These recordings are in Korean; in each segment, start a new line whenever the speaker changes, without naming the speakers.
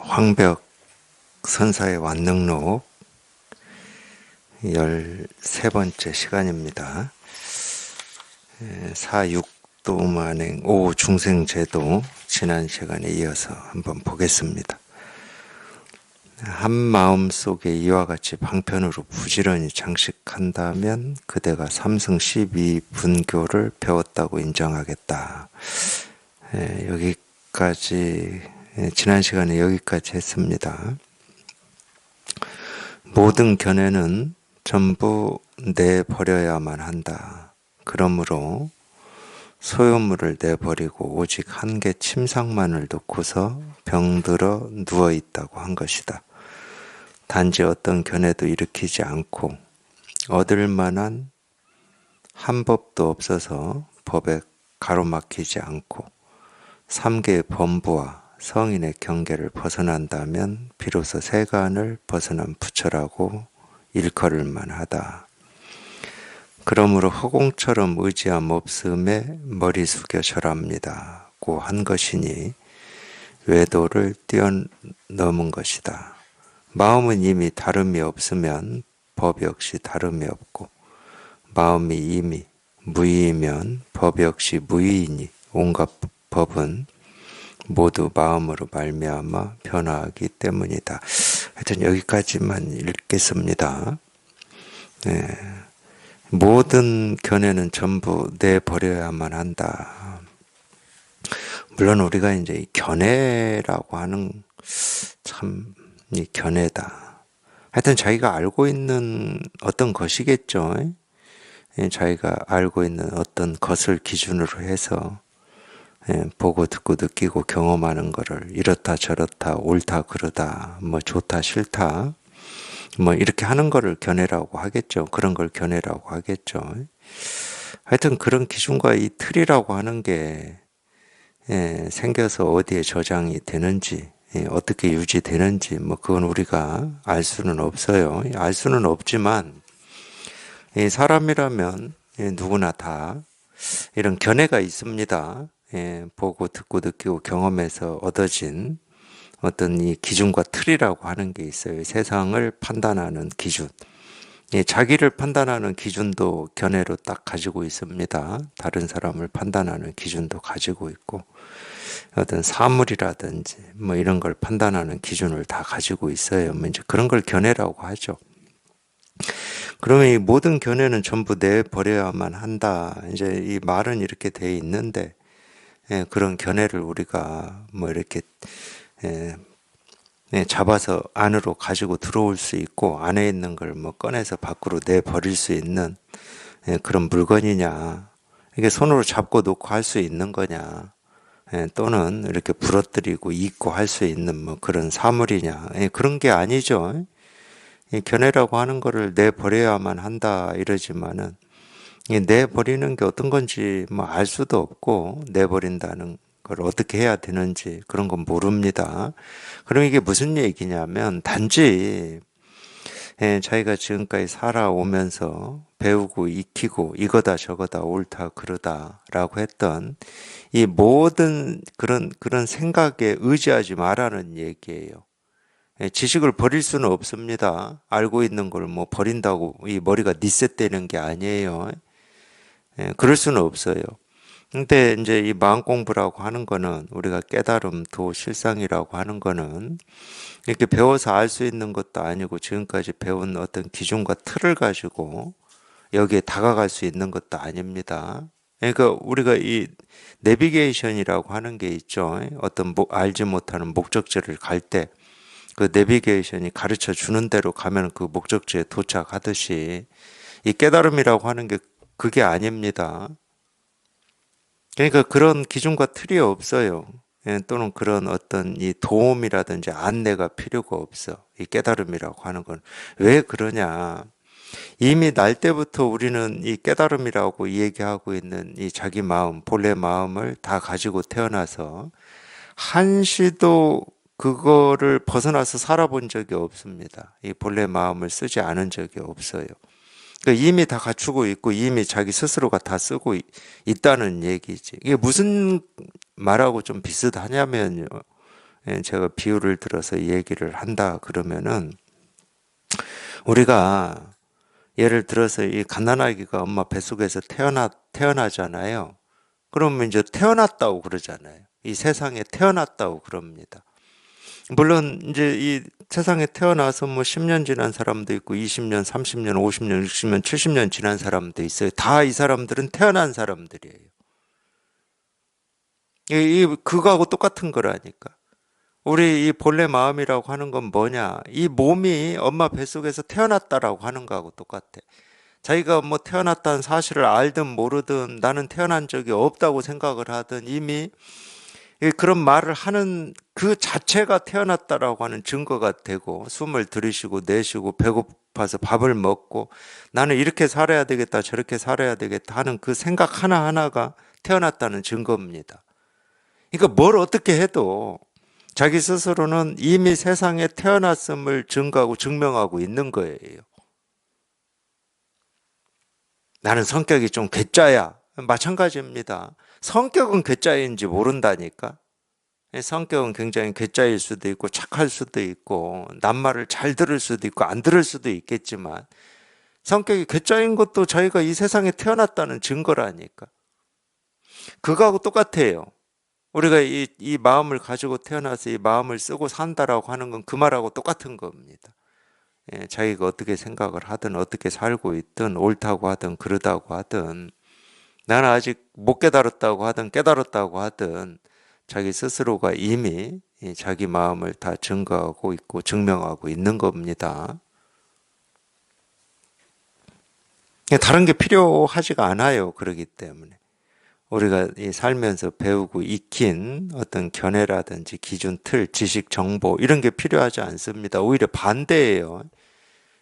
황벽 선사의 완능록 13번째 시간입니다. 사육도만행 오중생제도 지난 시간에 이어서 한번 보겠습니다. 한 마음 속에 이와 같이 방편으로 부지런히 장식한다면 그대가 삼승 12분교를 배웠다고 인정하겠다. 여기까지 지난 시간에 여기까지 했습니다. 모든 견해는 전부 내버려야만 한다. 그러므로 소유물을 내버리고 오직 한개 침상만을 놓고서 병들어 누워있다고 한 것이다. 단지 어떤 견해도 일으키지 않고 얻을 만한 한 법도 없어서 법에 가로막히지 않고 삼계의 범부와 성인의 경계를 벗어난다면 비로소 세간을 벗어난 부처라고 일컬을 만하다. 그러므로 허공처럼 의지함 없음에 머리 숙여 절합니다고 한 것이니 외도를 뛰어넘은 것이다. 마음은 이미 다름이 없으면 법 역시 다름이 없고 마음이 이미 무의이면 법 역시 무의이니 온갖 법은 모두 마음으로 말미암아 변화하기 때문이다. 하여튼 여기까지만 읽겠습니다. 모든 견해는 전부 내버려야만 한다. 물론 우리가 이제 이 견해라고 하는 참 이 견해다. 하여튼 자기가 알고 있는 어떤 것이겠죠. 자기가 알고 있는 어떤 것을 기준으로 해서 보고 듣고 느끼고 경험하는 거를 이렇다 저렇다 옳다 그르다 뭐 좋다 싫다 뭐 이렇게 하는 거를 견해라고 하겠죠. 그런 걸 견해라고 하겠죠. 하여튼 그런 기준과 이 틀이라고 하는 게 생겨서 어디에 저장이 되는지 어떻게 유지되는지 뭐 그건 우리가 알 수는 없어요. 알 수는 없지만 사람이라면 누구나 다 이런 견해가 있습니다. 보고 듣고 느끼고 경험해서 얻어진 어떤 이 기준과 틀이라고 하는 게 있어요. 세상을 판단하는 기준. 자기를 판단하는 기준도 견해로 딱 가지고 있습니다. 다른 사람을 판단하는 기준도 가지고 있고 어떤 사물이라든지 뭐 이런 걸 판단하는 기준을 다 가지고 있어요. 뭐 이제 그런 걸 견해라고 하죠. 그러면 이 모든 견해는 전부 내버려야만 한다. 이제 이 말은 이렇게 돼 있는데 그런 견해를 우리가 뭐 이렇게 잡아서 안으로 가지고 들어올 수 있고 안에 있는 걸 뭐 꺼내서 밖으로 내버릴 수 있는 그런 물건이냐. 이게 손으로 잡고 놓고 할 수 있는 거냐. 또는 이렇게 부러뜨리고 잊고 할 수 있는 뭐 그런 사물이냐. 그런 게 아니죠. 견해라고 하는 거를 내버려야만 한다 이러지만은 내버리는 게 어떤 건지 뭐 알 수도 없고 내버린다는 걸 어떻게 해야 되는지 그런 건 모릅니다. 그럼 이게 무슨 얘기냐면 단지 자기가 지금까지 살아오면서 배우고 익히고 이거다 저거다 옳다 그르다라고 했던 이 모든 그런 생각에 의지하지 말라는 얘기예요. 지식을 버릴 수는 없습니다. 알고 있는 걸 뭐 버린다고 이 머리가 리셋되는 게 아니에요. 그럴 수는 없어요. 근데 이제 이 마음 공부라고 하는 거는 우리가 깨달음, 도, 실상이라고 하는 거는 이렇게 배워서 알 수 있는 것도 아니고 지금까지 배운 어떤 기준과 틀을 가지고 여기에 다가갈 수 있는 것도 아닙니다. 그러니까 우리가 이 내비게이션이라고 하는 게 있죠. 어떤 알지 못하는 목적지를 갈 때 그 내비게이션이 가르쳐 주는 대로 가면 그 목적지에 도착하듯이 이 깨달음이라고 하는 게 그게 아닙니다. 그러니까 그런 기준과 틀이 없어요. 또는 그런 어떤 이 도움이라든지 안내가 필요가 없어. 이 깨달음이라고 하는 건. 왜 그러냐. 이미 날 때부터 우리는 이 깨달음이라고 얘기하고 있는 이 자기 마음, 본래 마음을 다 가지고 태어나서 한시도 그거를 벗어나서 살아본 적이 없습니다. 이 본래 마음을 쓰지 않은 적이 없어요. 그러니까 이미 다 갖추고 있고 이미 자기 스스로가 다 쓰고 있다는 얘기지. 이게 무슨 말하고 좀 비슷하냐면요. 제가 비유를 들어서 얘기를 한다 그러면은 우리가 예를 들어서 이 갓난아기가 엄마 뱃속에서 태어나잖아요. 그러면 이제 태어났다고 그러잖아요. 이 세상에 태어났다고 그럽니다. 물론 이제 이 세상에 태어나서 뭐 10년 지난 사람도 있고 20년, 30년, 50년, 60년, 70년 지난 사람도 있어요. 다 이 사람들은 태어난 사람들이에요. 그거하고 똑같은 거라니까. 우리 이 본래 마음이라고 하는 건 뭐냐? 이 몸이 엄마 뱃속에서 태어났다라고 하는 거하고 똑같아. 자기가 뭐 태어났다는 사실을 알든 모르든 나는 태어난 적이 없다고 생각을 하든 이미 그런 말을 하는 그 자체가 태어났다라고 하는 증거가 되고 숨을 들이쉬고 내쉬고 배고파서 밥을 먹고 나는 이렇게 살아야 되겠다 저렇게 살아야 되겠다 하는 그 생각 하나하나가 태어났다는 증거입니다. 그러니까 뭘 어떻게 해도 자기 스스로는 이미 세상에 태어났음을 증거하고 증명하고 있는 거예요. 나는 성격이 좀 괴짜야. 마찬가지입니다. 성격은 괴짜인지 모른다니까. 성격은 굉장히 괴짜일 수도 있고 착할 수도 있고 낱말을 잘 들을 수도 있고 안 들을 수도 있겠지만 성격이 괴짜인 것도 자기가 이 세상에 태어났다는 증거라니까. 그거하고 똑같아요. 우리가 이 마음을 가지고 태어나서 이 마음을 쓰고 산다라고 하는 건 그 말하고 똑같은 겁니다. 자기가 어떻게 생각을 하든 어떻게 살고 있든 옳다고 하든 그러다고 하든 나는 아직 못 깨달았다고 하든 깨달았다고 하든 자기 스스로가 이미 자기 마음을 다 증거하고 있고 증명하고 있는 겁니다. 다른 게 필요하지가 않아요. 그러기 때문에. 우리가 살면서 배우고 익힌 어떤 견해라든지 기준, 틀, 지식, 정보 이런 게 필요하지 않습니다. 오히려 반대예요.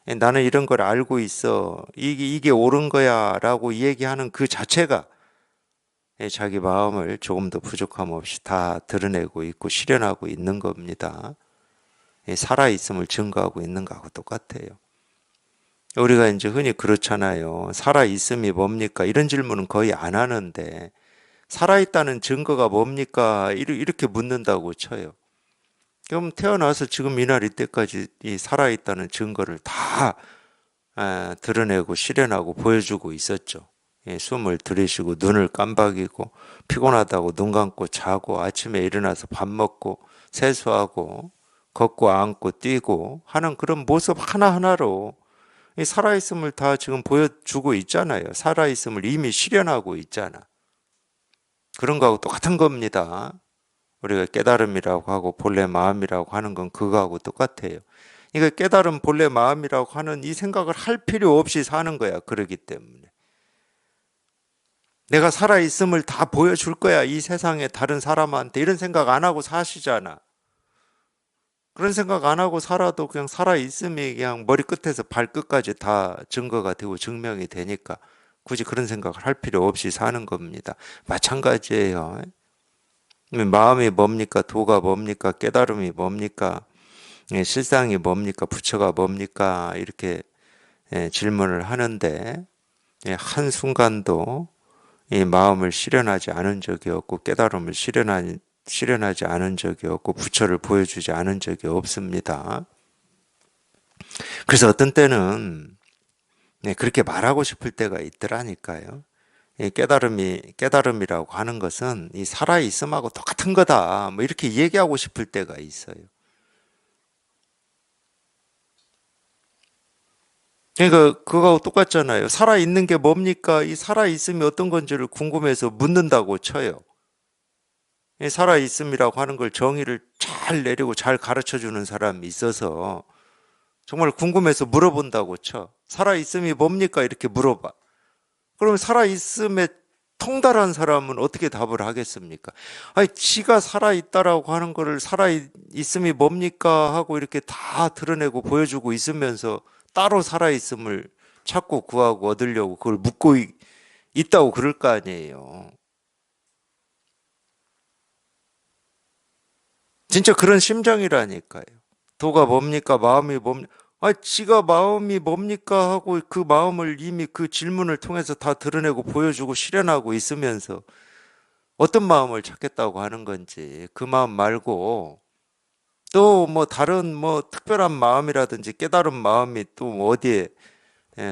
나는 이런 걸 알고 있어. 이게 옳은 거야 라고 얘기하는 그 자체가 자기 마음을 조금도 부족함 없이 다 드러내고 있고 실현하고 있는 겁니다. 살아있음을 증거하고 있는 거하고 똑같아요. 우리가 이제 흔히 그렇잖아요. 살아있음이 뭡니까? 이런 질문은 거의 안 하는데 살아있다는 증거가 뭡니까? 이렇게 묻는다고 쳐요. 그럼 태어나서 지금 이날 이때까지 이 살아있다는 증거를 다 드러내고 실현하고 보여주고 있었죠. 숨을 들이쉬고 눈을 깜박이고 피곤하다고 눈 감고 자고 아침에 일어나서 밥 먹고 세수하고 걷고 앉고 뛰고 하는 그런 모습 하나하나로 이 살아있음을 다 지금 보여주고 있잖아요. 살아있음을 이미 실현하고 있잖아. 그런 거하고 똑같은 겁니다. 우리가 깨달음이라고 하고 본래 마음이라고 하는 건 그거하고 똑같아요. 그러니까 깨달음 본래 마음이라고 하는 이 생각을 할 필요 없이 사는 거야. 그러기 때문에. 내가 살아있음을 다 보여줄 거야. 이 세상에 다른 사람한테 이런 생각 안 하고 사시잖아. 그런 생각 안 하고 살아도 그냥 살아있음이 그냥 머리끝에서 발끝까지 다 증거가 되고 증명이 되니까 굳이 그런 생각을 할 필요 없이 사는 겁니다. 마찬가지예요. 마음이 뭡니까? 도가 뭡니까? 깨달음이 뭡니까? 실상이 뭡니까? 부처가 뭡니까? 이렇게 질문을 하는데 한순간도 이 마음을 실현하지 않은 적이 없고 깨달음을 실현하지 않은 적이 없고 부처를 보여주지 않은 적이 없습니다. 그래서 어떤 때는 그렇게 말하고 싶을 때가 있더라니까요. 깨달음이라고 하는 것은 이 살아있음하고 똑같은 거다. 뭐 이렇게 얘기하고 싶을 때가 있어요. 그러니까 그거하고 똑같잖아요. 살아있는 게 뭡니까? 이 살아있음이 어떤 건지를 궁금해서 묻는다고 쳐요. 이 살아있음이라고 하는 걸 정의를 잘 내리고 잘 가르쳐 주는 사람이 있어서 정말 궁금해서 물어본다고 쳐. 살아있음이 뭡니까? 이렇게 물어봐. 그러면 살아있음에 통달한 사람은 어떻게 답을 하겠습니까? 아니, 지가 살아있다라고 하는 거를 살아있음이 뭡니까? 하고 이렇게 다 드러내고 보여주고 있으면서 따로 살아있음을 찾고 구하고 얻으려고 그걸 묻고 있다고 그럴 거 아니에요. 진짜 그런 심정이라니까요. 도가 뭡니까? 마음이 뭡니까? 아, 지가 마음이 뭡니까? 하고 그 마음을 이미 그 질문을 통해서 다 드러내고 보여주고 실현하고 있으면서 어떤 마음을 찾겠다고 하는 건지 그 마음 말고 또 뭐 다른 뭐 특별한 마음이라든지 깨달은 마음이 또 어디에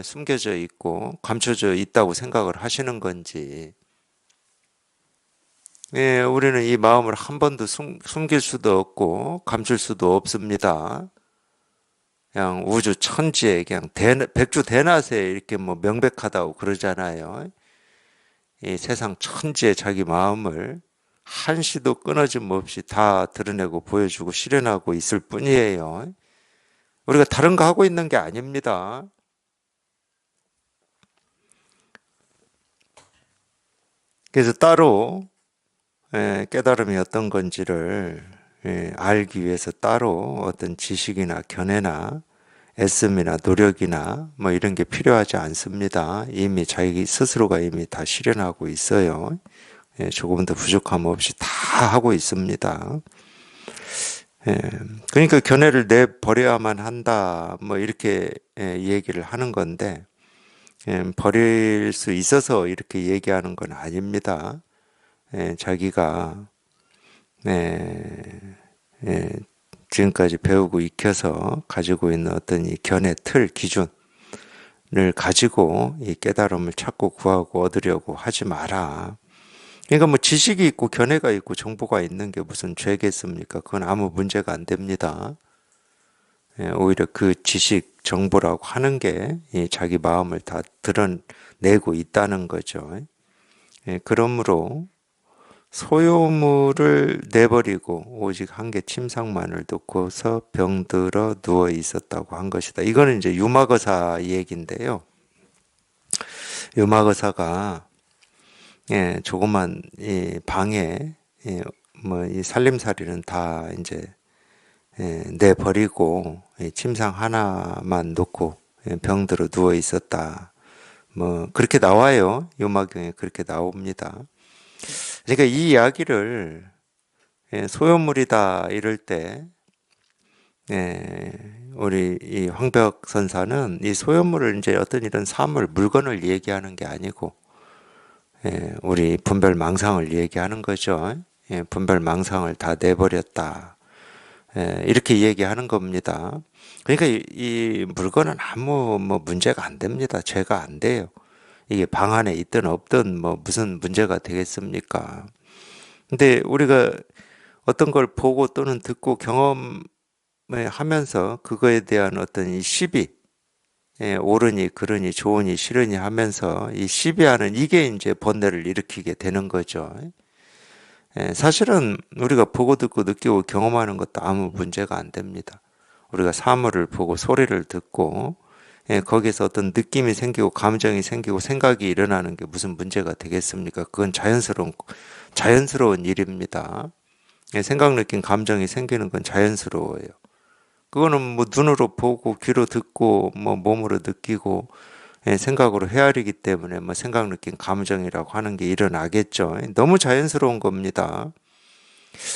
숨겨져 있고 감춰져 있다고 생각을 하시는 건지. 우리는 이 마음을 한 번도 숨길 수도 없고 감출 수도 없습니다. 그냥 우주 천지에 그냥 백주 대낮에 이렇게 뭐 명백하다고 그러잖아요. 이 세상 천지에 자기 마음을 한시도 끊어짐 없이 다 드러내고 보여주고 실현하고 있을 뿐이에요. 우리가 다른 거 하고 있는 게 아닙니다. 그래서 따로 깨달음이 어떤 건지를 알기 위해서 따로 어떤 지식이나 견해나 애씀이나 노력이나 뭐 이런 게 필요하지 않습니다. 이미 자기 스스로가 이미 다 실현하고 있어요. 조금 더 부족함 없이 다 하고 있습니다. 예, 그러니까 견해를 내버려야만 한다, 뭐 이렇게 얘기를 하는 건데, 버릴 수 있어서 이렇게 얘기하는 건 아닙니다. 자기가 예, 예, 지금까지 배우고 익혀서 가지고 있는 어떤 이 견해 틀 기준을 가지고 이 깨달음을 찾고 구하고 얻으려고 하지 마라. 그러니까 뭐 지식이 있고 견해가 있고 정보가 있는 게 무슨 죄겠습니까? 그건 아무 문제가 안 됩니다. 오히려 그 지식, 정보라고 하는 게 자기 마음을 다 드러내고 있다는 거죠. 그러므로 소유물을 내버리고 오직 한 개 침상만을 놓고서 병들어 누워 있었다고 한 것이다. 이거는 이제 유마거사 얘기인데요. 유마거사가 조그만 이 방에 뭐 이 살림살이는 다 이제 내버리고 침상 하나만 놓고 병들어 누워 있었다. 뭐 그렇게 나와요. 요마경에 그렇게 나옵니다. 그러니까 이 이야기를 소유물이다 이럴 때 우리 이 황벽 선사는 이 소유물을 이제 어떤 이런 사물, 물건을 얘기하는 게 아니고 우리 분별망상을 얘기하는 거죠. 분별망상을 다 내버렸다. 이렇게 얘기하는 겁니다. 그러니까 이 물건은 아무 뭐 문제가 안 됩니다. 죄가 안 돼요. 이게 방 안에 있든 없든 뭐 무슨 문제가 되겠습니까? 근데 우리가 어떤 걸 보고 또는 듣고 경험을 하면서 그거에 대한 어떤 이 시비, 옳으니 그르니 좋으니 싫으니 하면서 이 시비하는 이게 이제 번뇌를 일으키게 되는 거죠. 사실은 우리가 보고 듣고 느끼고 경험하는 것도 아무 문제가 안 됩니다. 우리가 사물을 보고 소리를 듣고 거기서 어떤 느낌이 생기고 감정이 생기고 생각이 일어나는 게 무슨 문제가 되겠습니까? 그건 자연스러운 일입니다. 생각, 느낌, 감정이 생기는 건 자연스러워요. 그거는 뭐 눈으로 보고 귀로 듣고 뭐 몸으로 느끼고 생각으로 헤아리기 때문에 뭐 생각, 느낌, 감정이라고 하는 게 일어나겠죠. 너무 자연스러운 겁니다.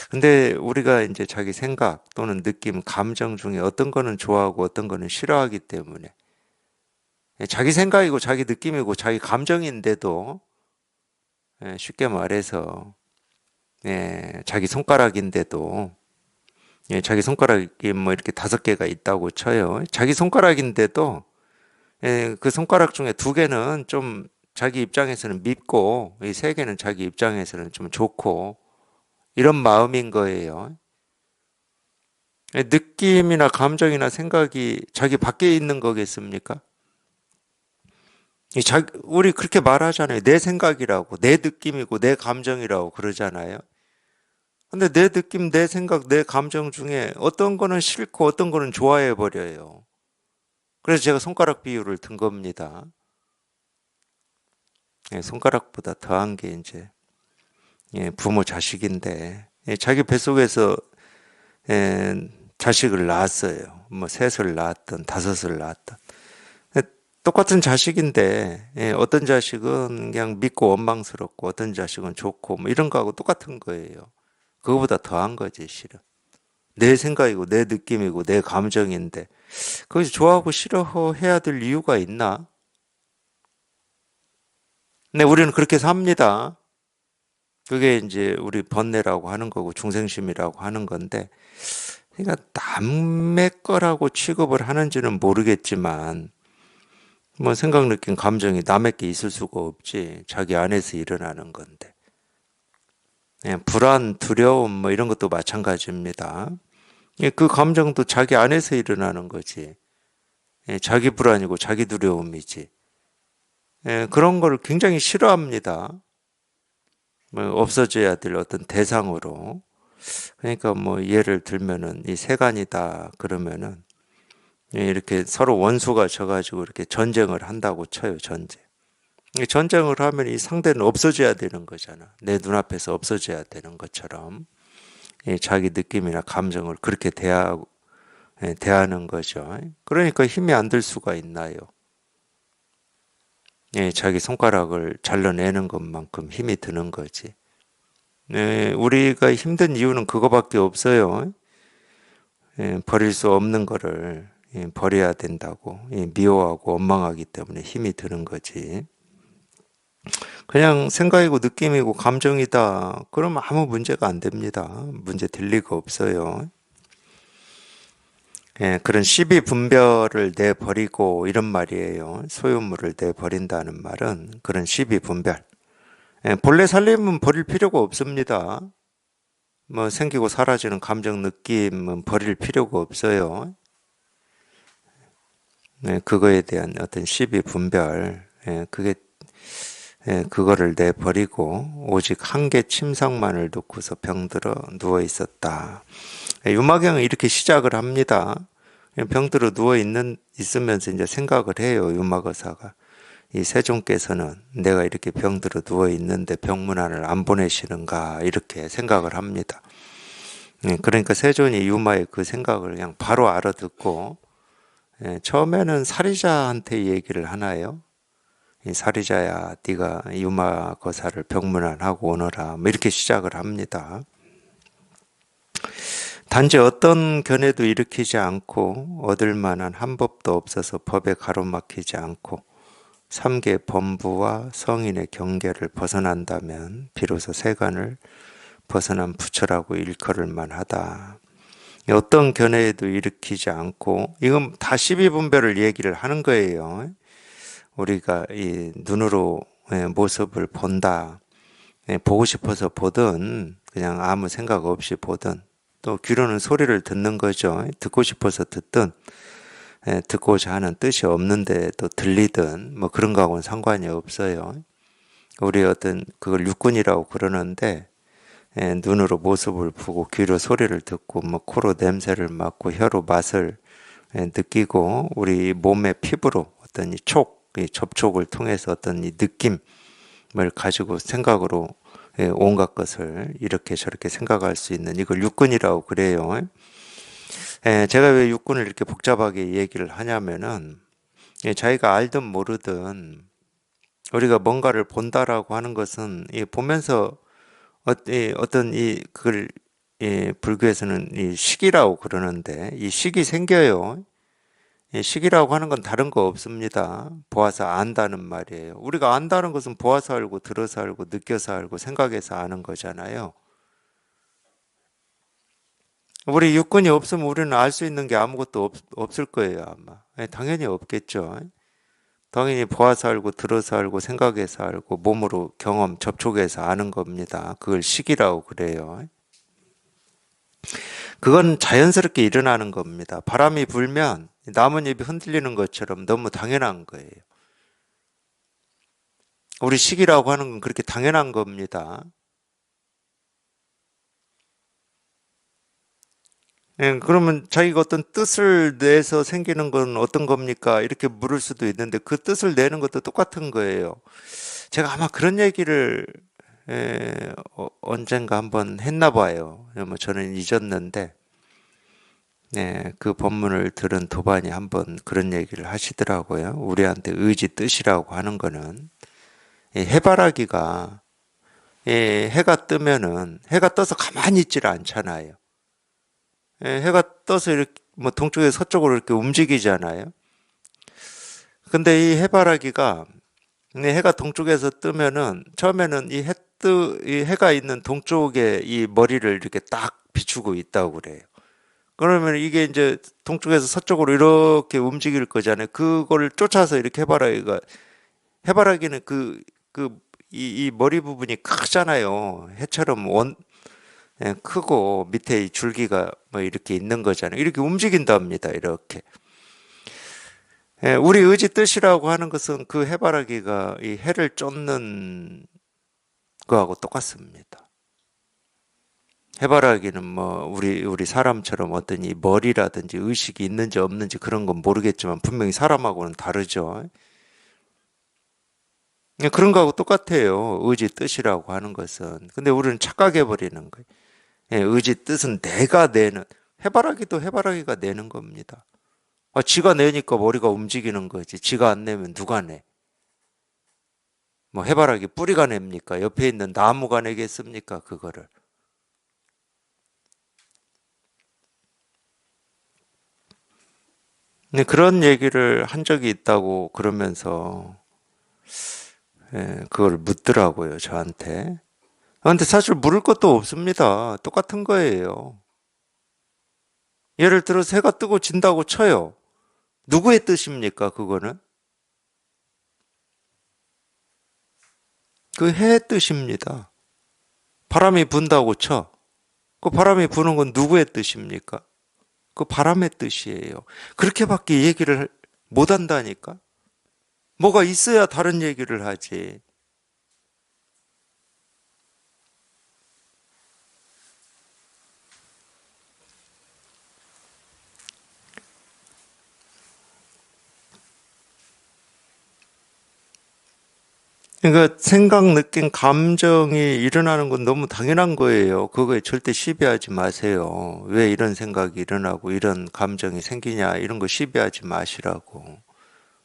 근데 우리가 이제 자기 생각 또는 느낌, 감정 중에 어떤 거는 좋아하고 어떤 거는 싫어하기 때문에 자기 생각이고 자기 느낌이고 자기 감정인데도 쉽게 말해서 자기 손가락인데도 자기 손가락이 뭐 이렇게 5개가 있다고 쳐요. 자기 손가락인데도 그 손가락 중에 2개는 좀 자기 입장에서는 밉고 이 3개는 자기 입장에서는 좀 좋고 이런 마음인 거예요. 느낌이나 감정이나 생각이 자기 밖에 있는 거겠습니까? 우리 그렇게 말하잖아요. 내 생각이라고, 내 느낌이고, 내 감정이라고 그러잖아요. 근데 내 느낌, 내 생각, 내 감정 중에 어떤 거는 싫고 어떤 거는 좋아해 버려요. 그래서 제가 손가락 비유를 든 겁니다. 손가락보다 더한 게 이제 부모 자식인데 자기 뱃속에서 자식을 낳았어요. 뭐 셋을 낳았던 다섯을 낳았던 똑같은 자식인데 어떤 자식은 그냥 믿고 원망스럽고 어떤 자식은 좋고 뭐 이런 거하고 똑같은 거예요. 그거보다 더한 거지 실은. 내 생각이고 내 느낌이고 내 감정인데 거기서 좋아하고 싫어해야 될 이유가 있나? 근데 우리는 그렇게 삽니다. 그게 이제 우리 번뇌라고 하는 거고 중생심이라고 하는 건데 그러니까 남의 거라고 취급을 하는지는 모르겠지만 뭐 생각, 느낀 감정이 남의 게 있을 수가 없지. 자기 안에서 일어나는 건데. 예, 불안, 두려움 뭐 이런 것도 마찬가지입니다. 예, 그 감정도 자기 안에서 일어나는 거지. 예, 자기 불안이고 자기 두려움이지. 예, 그런 걸 굉장히 싫어합니다. 뭐 없어져야 될 어떤 대상으로. 그러니까 뭐 예를 들면은 이 세간이다 그러면은 예, 이렇게 서로 원수가 져가지고 이렇게 전쟁을 한다고 쳐요, 전쟁. 이 전쟁을 하면 이 상대는 없어져야 되는 거잖아. 내 눈앞에서 없어져야 되는 것처럼 예, 자기 느낌이나 감정을 그렇게 대하는 거죠. 그러니까 힘이 안 들 수가 있나요? 예, 자기 손가락을 잘라내는 것만큼 힘이 드는 거지. 예, 우리가 힘든 이유는 그거밖에 없어요. 예, 버릴 수 없는 거를 예, 버려야 된다고 예, 미워하고 원망하기 때문에 힘이 드는 거지. 그냥 생각이고 느낌이고 감정이다. 그러면 아무 문제가 안 됩니다. 문제 될 리가 없어요. 예, 그런 시비 분별을 내버리고 이런 말이에요. 소유물을 내버린다는 말은 그런 시비 분별. 예, 본래 살림은 버릴 필요가 없습니다. 뭐 생기고 사라지는 감정 느낌은 버릴 필요가 없어요. 예, 그거에 대한 어떤 시비 분별. 예, 그거를 내버리고 오직 한계 침상만을 놓고서 병들어 누워 있었다. 예, 유마경은 이렇게 시작을 합니다. 병들어 있으면서 이제 생각을 해요, 유마거사가. 이 세종께서는 내가 이렇게 병들어 누워 있는데 병문안을 안 보내시는가, 이렇게 생각을 합니다. 그러니까 세존이 유마의 그 생각을 그냥 바로 알아듣고, 처음에는 사리자한테 얘기를 하나요? 이 사리자야, 네가 유마거사를 병문안하고 오너라, 뭐 이렇게 시작을 합니다. 단지 어떤 견해도 일으키지 않고 얻을 만한 한 법도 없어서 법에 가로막히지 않고 삼계 범부와 성인의 경계를 벗어난다면 비로소 세간을 벗어난 부처라고 일컬을 만하다. 어떤 견해에도 일으키지 않고 이건 다 십이분별을 얘기를 하는 거예요. 우리가 이 눈으로 모습을 본다. 보고 싶어서 보든 그냥 아무 생각 없이 보든 또 귀로는 소리를 듣는 거죠. 듣고 싶어서 듣든 듣고자 하는 뜻이 없는데 또 들리든 뭐 그런 거하고는 상관이 없어요. 우리 어떤 그걸 육군이라고 그러는데 눈으로 모습을 보고 귀로 소리를 듣고 뭐 코로 냄새를 맡고 혀로 맛을 느끼고 우리 몸의 피부로 어떤 이 접촉을 통해서 어떤 이 느낌을 가지고 생각으로 온갖 것을 이렇게 저렇게 생각할 수 있는 이걸 육군이라고 그래요. 제가 왜 육군을 이렇게 복잡하게 얘기를 하냐면은 자기가 알든 모르든 우리가 뭔가를 본다라고 하는 것은 보면서 어떤 그걸 불교에서는 이 식이라고 그러는데 이 식이 생겨요. 식이라고 하는 건 다른 거 없습니다. 보아서 안다는 말이에요. 우리가 안다는 것은 보아서 알고 들어서 알고 느껴서 알고 생각해서 아는 거잖아요. 우리 육군이 없으면 우리는 알 수 있는 게 아무것도 없을 거예요, 아마. 당연히 없겠죠. 당연히 보아서 알고 들어서 알고 생각해서 알고 몸으로 경험, 접촉해서 아는 겁니다. 그걸 식이라고 그래요. 그건 자연스럽게 일어나는 겁니다. 바람이 불면 나뭇잎이 흔들리는 것처럼 너무 당연한 거예요. 우리 식이라고 하는 건 그렇게 당연한 겁니다. 그러면 자기가 어떤 뜻을 내서 생기는 건 어떤 겁니까? 이렇게 물을 수도 있는데 그 뜻을 내는 것도 똑같은 거예요. 제가 아마 그런 얘기를 언젠가 한번 했나 봐요. 뭐 저는 잊었는데 그 법문을 들은 도반이 한번 그런 얘기를 하시더라고요. 우리한테 의지 뜻이라고 하는 거는 해바라기가 해가 뜨면은 해가 떠서 가만히 있질 않잖아요. 해가 떠서 이렇게 뭐 동쪽에서 서쪽으로 이렇게 움직이잖아요. 근데 이 해바라기가 해가 동쪽에서 뜨면은 처음에는 이 해가 있는 동쪽에 이 머리를 이렇게 딱 비추고 있다고 그래요. 그러면 이게 이제 동쪽에서 서쪽으로 이렇게 움직일 거잖아요. 그걸 쫓아서 이렇게 해바라기는 이 머리 부분이 크잖아요. 해처럼 크고 밑에 이 줄기가 뭐 이렇게 있는 거잖아요. 이렇게 움직인답니다. 이렇게. 예, 우리 의지 뜻이라고 하는 것은 그 해바라기가 이 해를 쫓는 거하고 똑같습니다. 해바라기는 뭐 우리 사람처럼 어떤 이 머리라든지 의식이 있는지 없는지 그런 건 모르겠지만 분명히 사람하고는 다르죠. 예, 그런 거하고 똑같아요. 의지 뜻이라고 하는 것은. 근데 우리는 착각해 버리는 거예요. 예, 의지 뜻은 내가 내는, 해바라기도 해바라기가 내는 겁니다. 지가 내니까 머리가 움직이는 거지. 지가 안 내면 누가 내? 뭐 해바라기 뿌리가 냅니까? 옆에 있는 나무가 내겠습니까? 그거를. 근데 그런 얘기를 한 적이 있다고 그러면서 그걸 묻더라고요, 저한테. 근데 사실 물을 것도 없습니다. 똑같은 거예요. 예를 들어 해가 뜨고 진다고 쳐요. 누구의 뜻입니까, 그거는? 그 해의 뜻입니다. 바람이 분다고 쳐. 그 바람이 부는 건 누구의 뜻입니까? 그 바람의 뜻이에요. 그렇게밖에 얘기를 못 한다니까? 뭐가 있어야 다른 얘기를 하지. 그러니까 생각, 느낌, 감정이 일어나는 건 너무 당연한 거예요. 그거에 절대 시비하지 마세요. 왜 이런 생각이 일어나고 이런 감정이 생기냐 이런 거 시비하지 마시라고.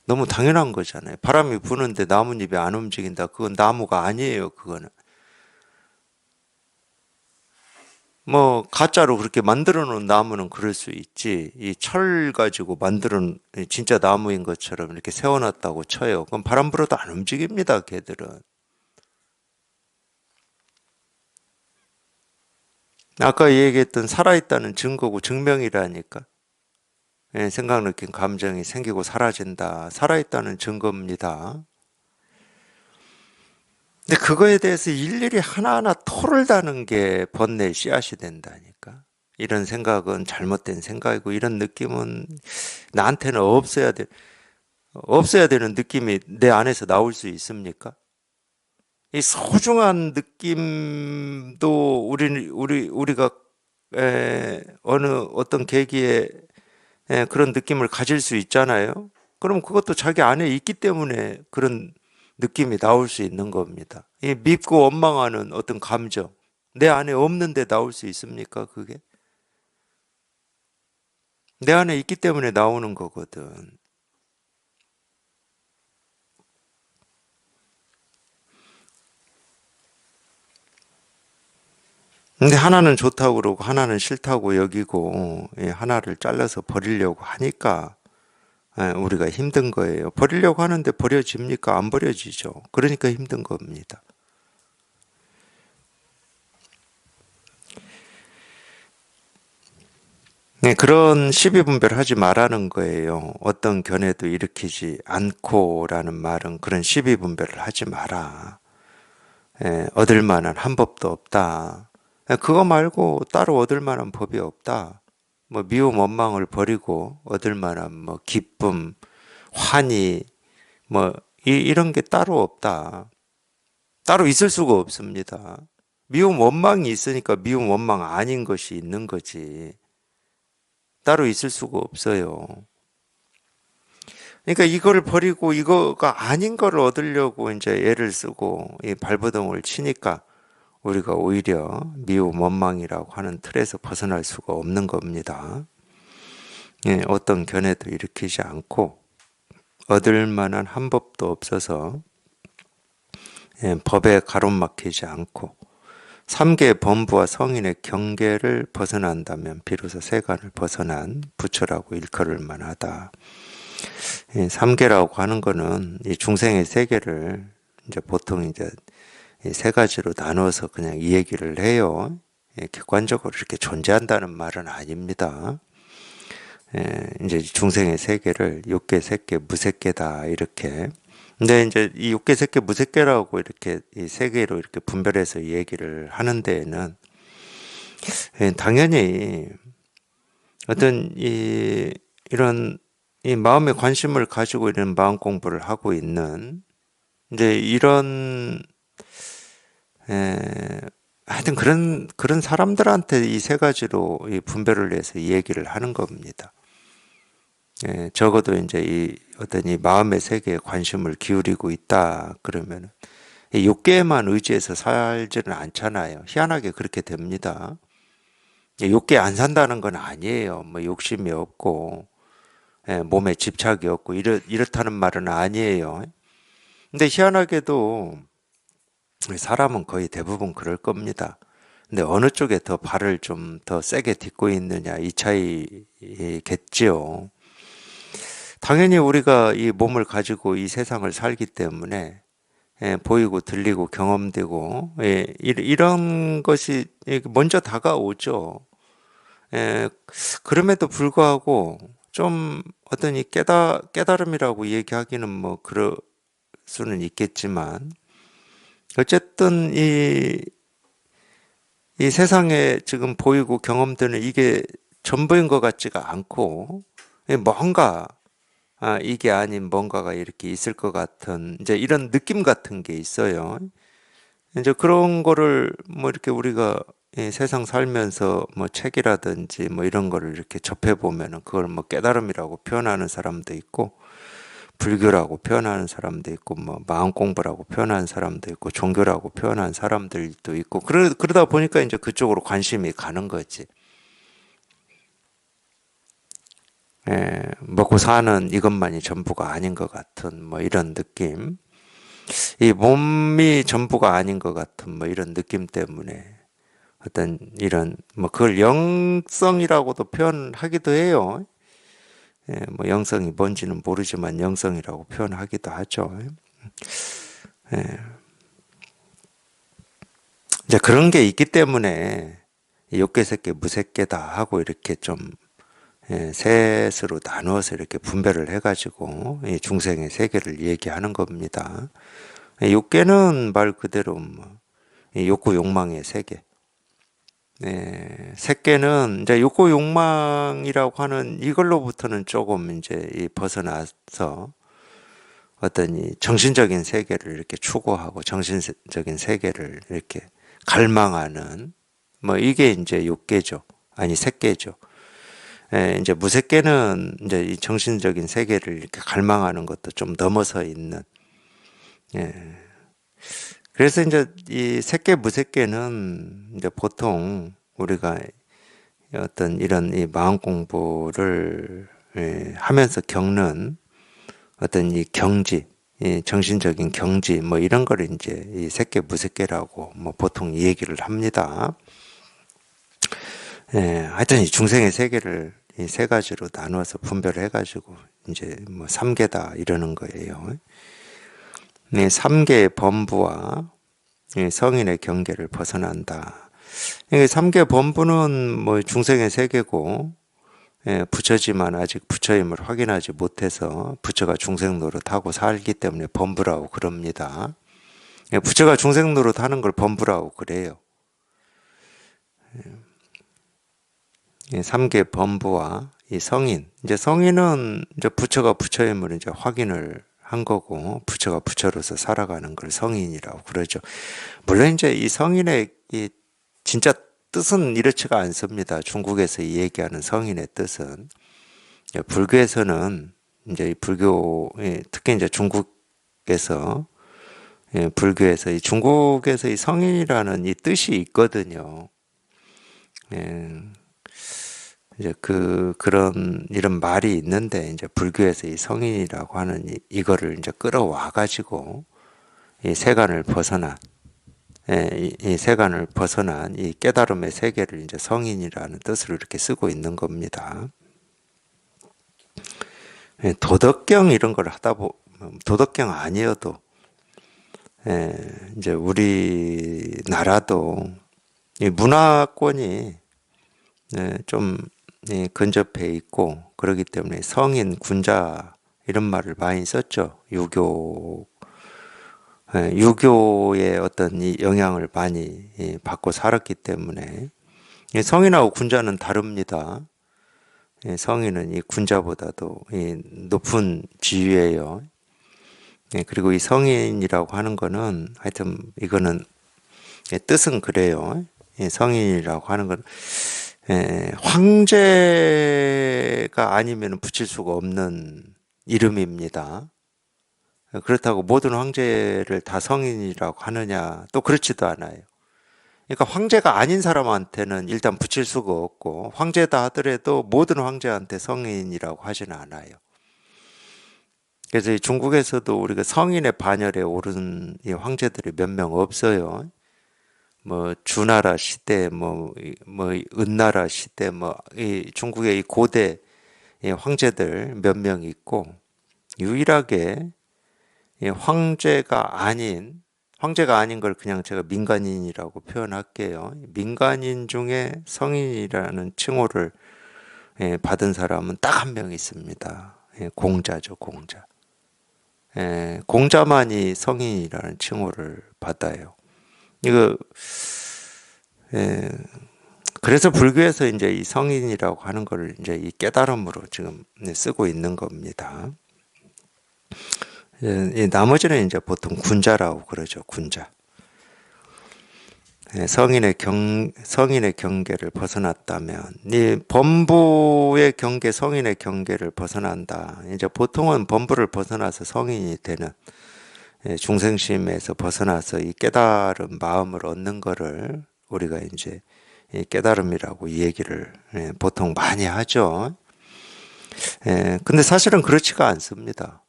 너무 당연한 거잖아요. 바람이 부는데 나뭇잎이 안 움직인다. 그건 나무가 아니에요. 그거는. 뭐 가짜로 그렇게 만들어 놓은 나무는 그럴 수 있지. 이 철 가지고 만들어 놓은 진짜 나무인 것처럼 이렇게 세워놨다고 쳐요. 그럼 바람 불어도 안 움직입니다. 걔들은. 아까 얘기했던 살아있다는 증거고 증명이라니까. 예, 생각, 느낌, 감정이 생기고 사라진다. 살아있다는 증거입니다. 근데 그거에 대해서 일일이 하나하나 토를 다는 게 번뇌의 씨앗이 된다니까. 이런 생각은 잘못된 생각이고 이런 느낌은 나한테는 없어야 되는 느낌이 내 안에서 나올 수 있습니까? 이 소중한 느낌도 우리가 어느 어떤 계기에 그런 느낌을 가질 수 있잖아요. 그럼 그것도 자기 안에 있기 때문에 그런 느낌이 나올 수 있는 겁니다. 이 밉고 원망하는 어떤 감정, 내 안에 없는데 나올 수 있습니까? 그게? 내 안에 있기 때문에 나오는 거거든. 근데 하나는 좋다고 그러고 하나는 싫다고 여기고 하나를 잘라서 버리려고 하니까 우리가 힘든 거예요. 버리려고 하는데 버려집니까? 안 버려지죠. 그러니까 힘든 겁니다. 네, 그런 시비분별하지 말라는 거예요. 어떤 견해도 일으키지 않고라는 말은 그런 시비분별을 하지 마라. 얻을 만한 한 법도 없다. 그거 말고 따로 얻을 만한 법이 없다. 뭐 미움, 원망을 버리고 얻을 만한 뭐 기쁨, 환희, 뭐 이런 게 따로 없다. 따로 있을 수가 없습니다. 미움, 원망이 있으니까 미움, 원망 아닌 것이 있는 거지. 따로 있을 수가 없어요. 그러니까 이거를 버리고 이거가 아닌 걸 얻으려고 이제 애를 쓰고 이 발버둥을 치니까 우리가 오히려 미움, 원망이라고 하는 틀에서 벗어날 수가 없는 겁니다. 어떤 견해도 일으키지 않고 얻을 만한 한 법도 없어서 법에 가로막히지 않고 삼계의 범부와 성인의 경계를 벗어난다면 비로소 세간을 벗어난 부처라고 일컬을 만하다. 삼계라고 하는 거는 이 중생의 세계를 이제 보통 이제 세 가지로 나눠서 그냥 이 얘기를 해요. 객관적으로 이렇게 존재한다는 말은 아닙니다. 이제 중생의 세계를 욕계, 색계, 무색계다 이렇게. 근데 이제 이 욕계, 색계, 무색계라고 이렇게 이 세 개로 이렇게 분별해서 얘기를 하는 데에는 당연히 어떤 이런 이 마음의 관심을 가지고 이런 마음 공부를 하고 있는 이제 이런 에, 하여튼 그런 사람들한테 이 세 가지로 이 분별을 해서 이 얘기를 하는 겁니다. 적어도 이제 이 어떤 이 마음의 세계에 관심을 기울이고 있다 그러면 이 욕계에만 의지해서 살지는 않잖아요. 희한하게 그렇게 됩니다. 욕계 안 산다는 건 아니에요. 뭐 욕심이 없고 몸에 집착이 없고 이렇다는 말은 아니에요. 근데 희한하게도 사람은 거의 대부분 그럴 겁니다. 근데 어느 쪽에 더 발을 좀 더 세게 딛고 있느냐 이 차이겠지요. 당연히 우리가 이 몸을 가지고 이 세상을 살기 때문에 보이고 들리고 경험되고 이런 것이 먼저 다가오죠. 그럼에도 불구하고 좀 어떤 이 깨달음이라고 얘기하기는 뭐 그럴 수는 있겠지만 어쨌든 이 세상에 지금 보이고 경험되는 이게 전부인 것 같지가 않고 뭔가 이게 아닌 뭔가가 이렇게 있을 것 같은 이제 이런 느낌 같은 게 있어요. 이제 그런 거를 뭐 이렇게 우리가 세상 살면서 뭐 책이라든지 뭐 이런 거를 이렇게 접해 보면은 그걸 뭐 깨달음이라고 표현하는 사람도 있고 불교라고 표현하는 사람도 있고 뭐 마음 공부라고 표현하는 사람도 있고 종교라고 표현하는 사람들도 있고 그러다 보니까 이제 그쪽으로 관심이 가는 거지. 먹고 사는 이것만이 전부가 아닌 것 같은 뭐 이런 느낌. 이 몸이 전부가 아닌 것 같은 뭐 이런 느낌 때문에 어떤 이런 뭐 그걸 영성이라고도 표현하기도 해요. 뭐 영성이 뭔지는 모르지만 영성이라고 표현하기도 하죠. 이제 그런 게 있기 때문에 욕계색계 무색계다 하고 이렇게 좀 셋으로 나누어서 이렇게 분별을 해가지고 이 중생의 세계를 얘기하는 겁니다. 욕계는 말 그대로 뭐 욕구 욕망의 세계. 색계는 이제 욕구 욕망이라고 하는 이걸로부터는 조금 이제 벗어나서 어떤 이 정신적인 세계를 이렇게 추구하고 정신적인 세계를 이렇게 갈망하는 뭐 이게 이제 욕계죠. 아니 색계죠. 이제 무색계는 이제 이 정신적인 세계를 이렇게 갈망하는 것도 좀 넘어서 있는. 예. 그래서 이제 이 색계 무색계는 이제 보통 우리가 어떤 이런 이 마음 공부를 하면서 겪는 어떤 이 경지, 이 정신적인 경지 뭐 이런 걸 이제 이 색계 무색계라고 뭐 보통 이 얘기를 합니다. 하여튼 이 중생의 세계를 이 세 가지로 나누어서 분별해 가지고 이제 뭐 삼계다 이러는 거예요. 네, 삼계의 범부와 성인의 경계를 벗어난다. 이게 삼계 범부는 뭐 중생의 세계고 부처지만 아직 부처임을 확인하지 못해서 부처가 중생 노릇하고 살기 때문에 범부라고 그럽니다. 부처가 중생 노릇하는 걸 범부라고 그래요. 삼계 범부와 이 성인. 이제 성인은 이제 부처가 부처임을 이제 확인을 한 거고 부처가 부처로서 살아가는 걸 성인이라고 그러죠. 물론 이제 이 성인의 이 진짜 뜻은 이렇지가 않습니다. 중국에서 얘기하는 성인의 뜻은 불교에서는 이제 불교 특히 이제 중국에서 불교에서 이 중국에서 이 성인이라는 이 뜻이 있거든요. 이제 그런 이런 말이 있는데 이제 불교에서 이 성인이라고 하는 이거를 이제 끌어와 가지고 이 세간을 벗어난 이 세간을 벗어난 이 깨달음의 세계를 이제 성인이라는 뜻으로 이렇게 쓰고 있는 겁니다. 도덕경 이런 걸 하다 보면 도덕경 아니어도 이제 우리나라도 이 문화권이 좀 근접해 있고 그렇기 때문에 성인, 군자 이런 말을 많이 썼죠. 유교의 어떤 이 영향을 많이 받고 살았기 때문에 성인하고 군자는 다릅니다. 성인은 이 군자보다도 높은 지위예요. 그리고 이 성인이라고 하는 거는 하여튼 이거는 뜻은 그래요. 성인이라고 하는 건 황제가 아니면 붙일 수가 없는 이름입니다. 그렇다고 모든 황제를 다 성인이라고 하느냐? 또 그렇지도 않아요. 그러니까 황제가 아닌 사람한테는 일단 붙일 수가 없고, 황제다 하더라도 모든 황제한테 성인이라고 하지는 않아요. 그래서 이 중국에서도 우리가 성인의 반열에 오른 이 황제들이 몇 명 없어요. 뭐 주나라 시대, 뭐 은나라 시대, 이 중국의 이 고대 이 황제들 몇 명 있고, 유일하게 이 황제가 아닌 걸 그냥 제가 민간인이라고 표현할게요. 민간인 중에 성인이라는 칭호를 받은 사람은 딱 한 명 있습니다. 공자죠, 공자. 공자만이 성인이라는 칭호를 받아요. 이거 그래서 불교에서 이제 이 성인이라고 하는 걸 이제 이 깨달음으로 지금 쓰고 있는 겁니다. 나머지는 이제 보통 군자라고 그러죠, 군자. 성인의 경계를 벗어났다면, 이 범부의 경계, 성인의 경계를 벗어난다. 이제 보통은 범부를 벗어나서 성인이 되는 중생심에서 벗어나서 이 깨달은 마음을 얻는 거를 우리가 이제 이 깨달음이라고 이 얘기를 보통 많이 하죠. 근데 사실은 그렇지가 않습니다.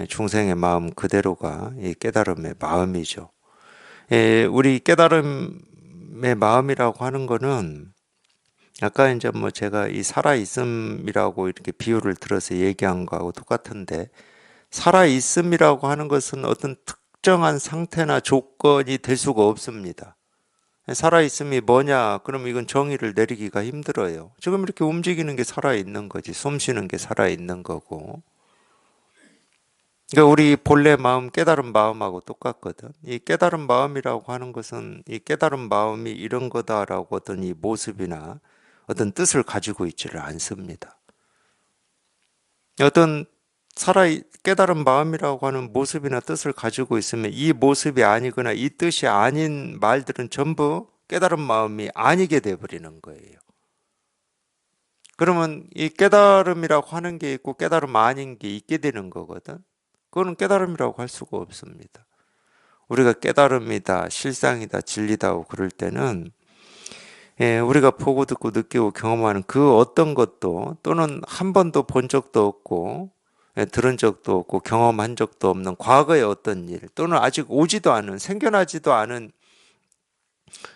중생의 마음 그대로가 이 깨달음의 마음이죠. 우리 깨달음의 마음이라고 하는 거는 아까 이제 뭐 제가 이 살아있음이라고 이렇게 비유를 들어서 얘기한 거하고 똑같은데, 살아있음이라고 하는 것은 어떤 특정한 상태나 조건이 될 수가 없습니다. 살아있음이 뭐냐? 그럼 이건 정의를 내리기가 힘들어요. 지금 이렇게 움직이는 게 살아있는 거지, 숨 쉬는 게 살아있는 거고. 그러니까 우리 본래 마음, 깨달은 마음하고 똑같거든. 이 깨달은 마음이라고 하는 것은 이 깨달은 마음이 이런 거다라고 어떤 이 모습이나 어떤 뜻을 가지고 있지를 않습니다. 어떤 깨달은 마음이라고 하는 모습이나 뜻을 가지고 있으면 이 모습이 아니거나 이 뜻이 아닌 말들은 전부 깨달은 마음이 아니게 돼버리는 거예요. 그러면 이 깨달음이라고 하는 게 있고 깨달음 아닌 게 있게 되는 거거든. 그거는 깨달음이라고 할 수가 없습니다. 우리가 깨달음이다, 실상이다, 진리다고 그럴 때는 우리가 보고 듣고 느끼고 경험하는 그 어떤 것도, 또는 한 번도 본 적도 없고 들은 적도 없고 경험한 적도 없는 과거의 어떤 일, 또는 아직 오지도 않은, 생겨나지도 않은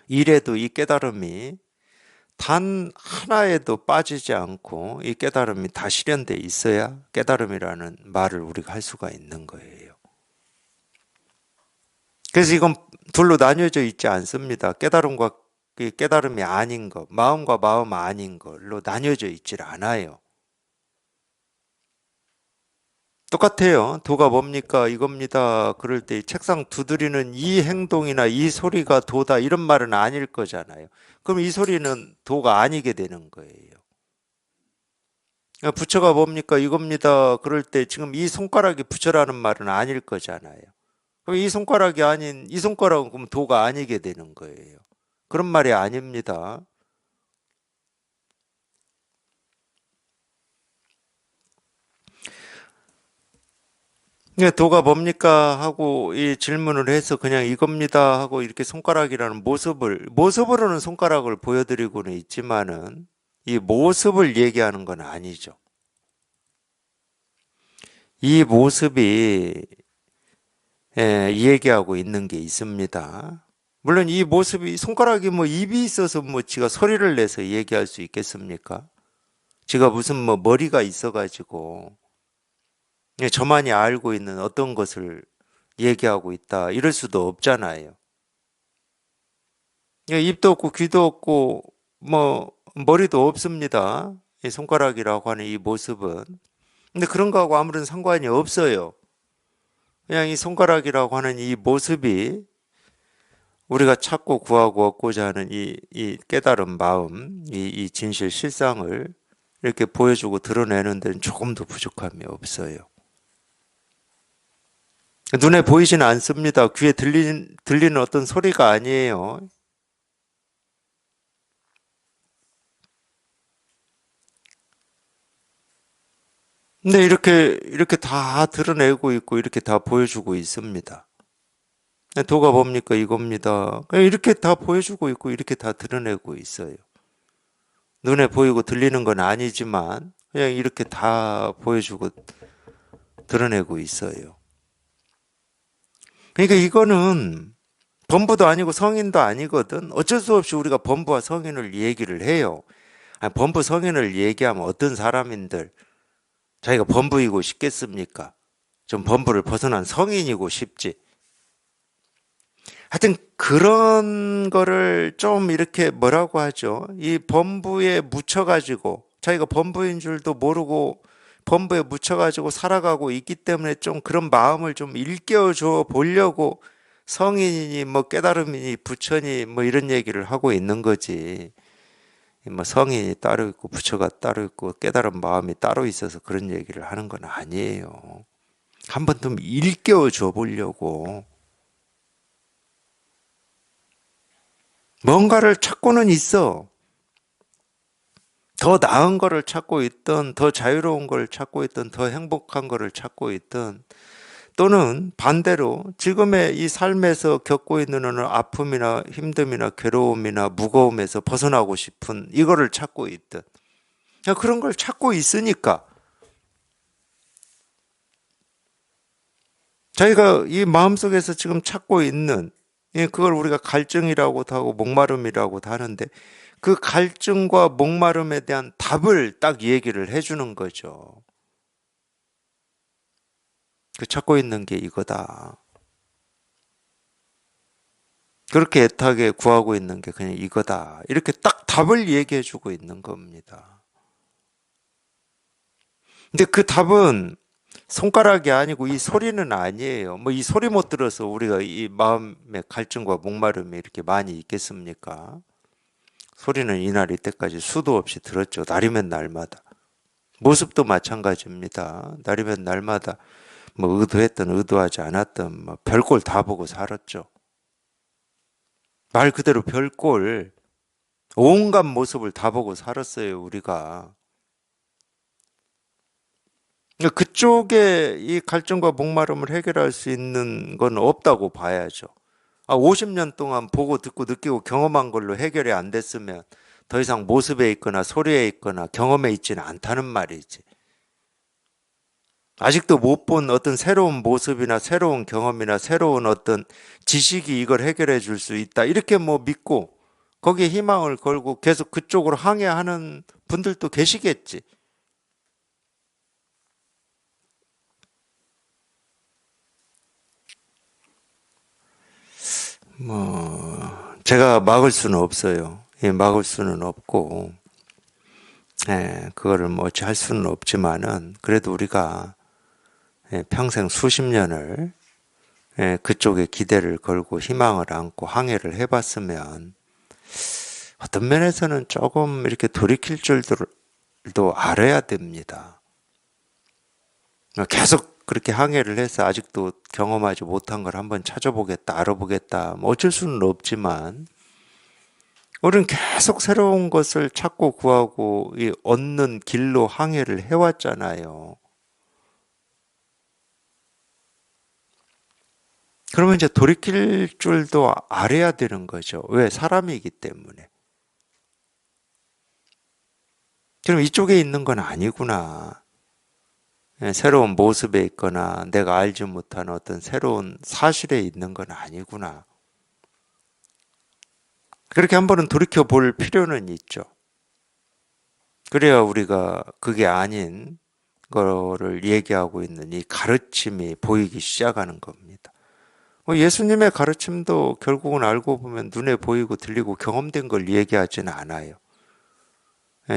일에도 이 깨달음이 단 하나에도 빠지지 않고 이 깨달음이 다 실현돼 있어야 깨달음이라는 말을 우리가 할 수가 있는 거예요. 그래서 이건 둘로 나뉘어져 있지 않습니다. 깨달음과 깨달음이 아닌 것, 마음과 마음 아닌 걸로 나뉘어져 있질 않아요. 똑같아요. 도가 뭡니까? 이겁니다. 그럴 때 책상 두드리는 이 행동이나 이 소리가 도다, 이런 말은 아닐 거잖아요. 그럼 이 소리는 도가 아니게 되는 거예요. 부처가 뭡니까? 이겁니다. 그럴 때 지금 이 손가락이 부처라는 말은 아닐 거잖아요. 그럼 이 손가락이 아닌 이 손가락은 그럼 도가 아니게 되는 거예요. 그런 말이 아닙니다. 도가 뭡니까? 하고 이 질문을 해서 그냥 이겁니다 하고 이렇게 손가락이라는 모습으로는 손가락을 보여드리고는 있지만은 이 모습을 얘기하는 건 아니죠. 이 모습이 얘기하고 있는 게 있습니다. 물론 이 모습이, 손가락이 뭐 입이 있어서 뭐 지가 소리를 내서 얘기할 수 있겠습니까? 지가 무슨 뭐 머리가 있어가지고 저만이 알고 있는 어떤 것을 얘기하고 있다, 이럴 수도 없잖아요. 입도 없고 귀도 없고 뭐 머리도 없습니다. 이 손가락이라고 하는 이 모습은. 근데 그런 거하고 아무런 상관이 없어요. 그냥 이 손가락이라고 하는 이 모습이 우리가 찾고 구하고 얻고자 하는 이 깨달은 마음, 이 진실 실상을 이렇게 보여주고 드러내는 데는 조금도 부족함이 없어요. 눈에 보이지는 않습니다. 귀에 들리는 어떤 소리가 아니에요. 근데 이렇게 다 드러내고 있고 이렇게 다 보여주고 있습니다. 도가 뭡니까? 이겁니다. 이렇게 다 보여주고 있고 이렇게 다 드러내고 있어요. 눈에 보이고 들리는 건 아니지만 그냥 이렇게 다 보여주고 드러내고 있어요. 그러니까 이거는 범부도 아니고 성인도 아니거든. 어쩔 수 없이 우리가 범부와 성인을 얘기를 해요. 아니, 범부 성인을 얘기하면 어떤 사람인들 자기가 범부이고 싶겠습니까? 좀 범부를 벗어난 성인이고 싶지. 하여튼 그런 거를 좀 이렇게 뭐라고 하죠? 이 범부에 묻혀가지고 자기가 범부인 줄도 모르고 범부에 묻혀가지고 살아가고 있기 때문에 좀 그런 마음을 좀 일깨워줘 보려고 성인이니 뭐 깨달음이니 부처니 뭐 이런 얘기를 하고 있는 거지. 뭐 성인이 따로 있고 부처가 따로 있고 깨달은 마음이 따로 있어서 그런 얘기를 하는 건 아니에요. 한번 좀 일깨워줘 보려고. 뭔가를 찾고는 있어. 더 나은 거를 찾고 있든, 더 자유로운 걸 찾고 있든, 더 행복한 거를 찾고 있든, 또는 반대로 지금의 이 삶에서 겪고 있는 어느 아픔이나 힘듦이나 괴로움이나 무거움에서 벗어나고 싶은 이거를 찾고 있든, 그런 걸 찾고 있으니까 자기가 이 마음속에서 지금 찾고 있는 그걸 우리가 갈증이라고도 하고 목마름이라고도 하는데 그 갈증과 목마름에 대한 답을 딱 얘기를 해주는 거죠. 그 찾고 있는 게 이거다. 그렇게 애타게 구하고 있는 게 그냥 이거다. 이렇게 딱 답을 얘기해 주고 있는 겁니다. 근데 그 답은 손가락이 아니고 이 소리는 아니에요. 뭐 이 소리 못 들어서 우리가 이 마음의 갈증과 목마름이 이렇게 많이 있겠습니까? 소리는 이날 이때까지 수도 없이 들었죠. 날이면 날마다. 모습도 마찬가지입니다. 날이면 날마다 뭐 의도했든 의도하지 않았든 뭐 별꼴 다 보고 살았죠. 말 그대로 별꼴 온갖 모습을 다 보고 살았어요, 우리가. 그러니까 그쪽에 이 갈증과 목마름을 해결할 수 있는 건 없다고 봐야죠. 50년 동안 보고 듣고 느끼고 경험한 걸로 해결이 안 됐으면 더 이상 모습에 있거나 소리에 있거나 경험에 있지는 않다는 말이지. 아직도 못 본 어떤 새로운 모습이나 새로운 경험이나 새로운 어떤 지식이 이걸 해결해 줄 수 있다. 이렇게 뭐 믿고 거기에 희망을 걸고 계속 그쪽으로 항해하는 분들도 계시겠지. 제가 막을 수는 없어요. 예, 막을 수는 없고, 그거를 뭐 어찌 할 수는 없지만은, 그래도 우리가 평생 수십 년을 그쪽에 기대를 걸고 희망을 안고 항해를 해봤으면, 어떤 면에서는 조금 이렇게 돌이킬 줄도 알아야 됩니다. 계속 그렇게 항해를 해서 아직도 경험하지 못한 걸 한번 찾아보겠다, 알아보겠다, 뭐 어쩔 수는 없지만, 우리는 계속 새로운 것을 찾고 구하고 얻는 길로 항해를 해왔잖아요. 그러면 이제 돌이킬 줄도 알아야 되는 거죠. 왜? 사람이기 때문에. 그럼 이쪽에 있는 건 아니구나. 새로운 모습에 있거나 내가 알지 못한 어떤 새로운 사실에 있는 건 아니구나. 그렇게 한 번은 돌이켜 볼 필요는 있죠. 그래야 우리가 그게 아닌 거를 얘기하고 있는 이 가르침이 보이기 시작하는 겁니다. 예수님의 가르침도 결국은 알고 보면 눈에 보이고 들리고 경험된 걸 얘기하지는 않아요.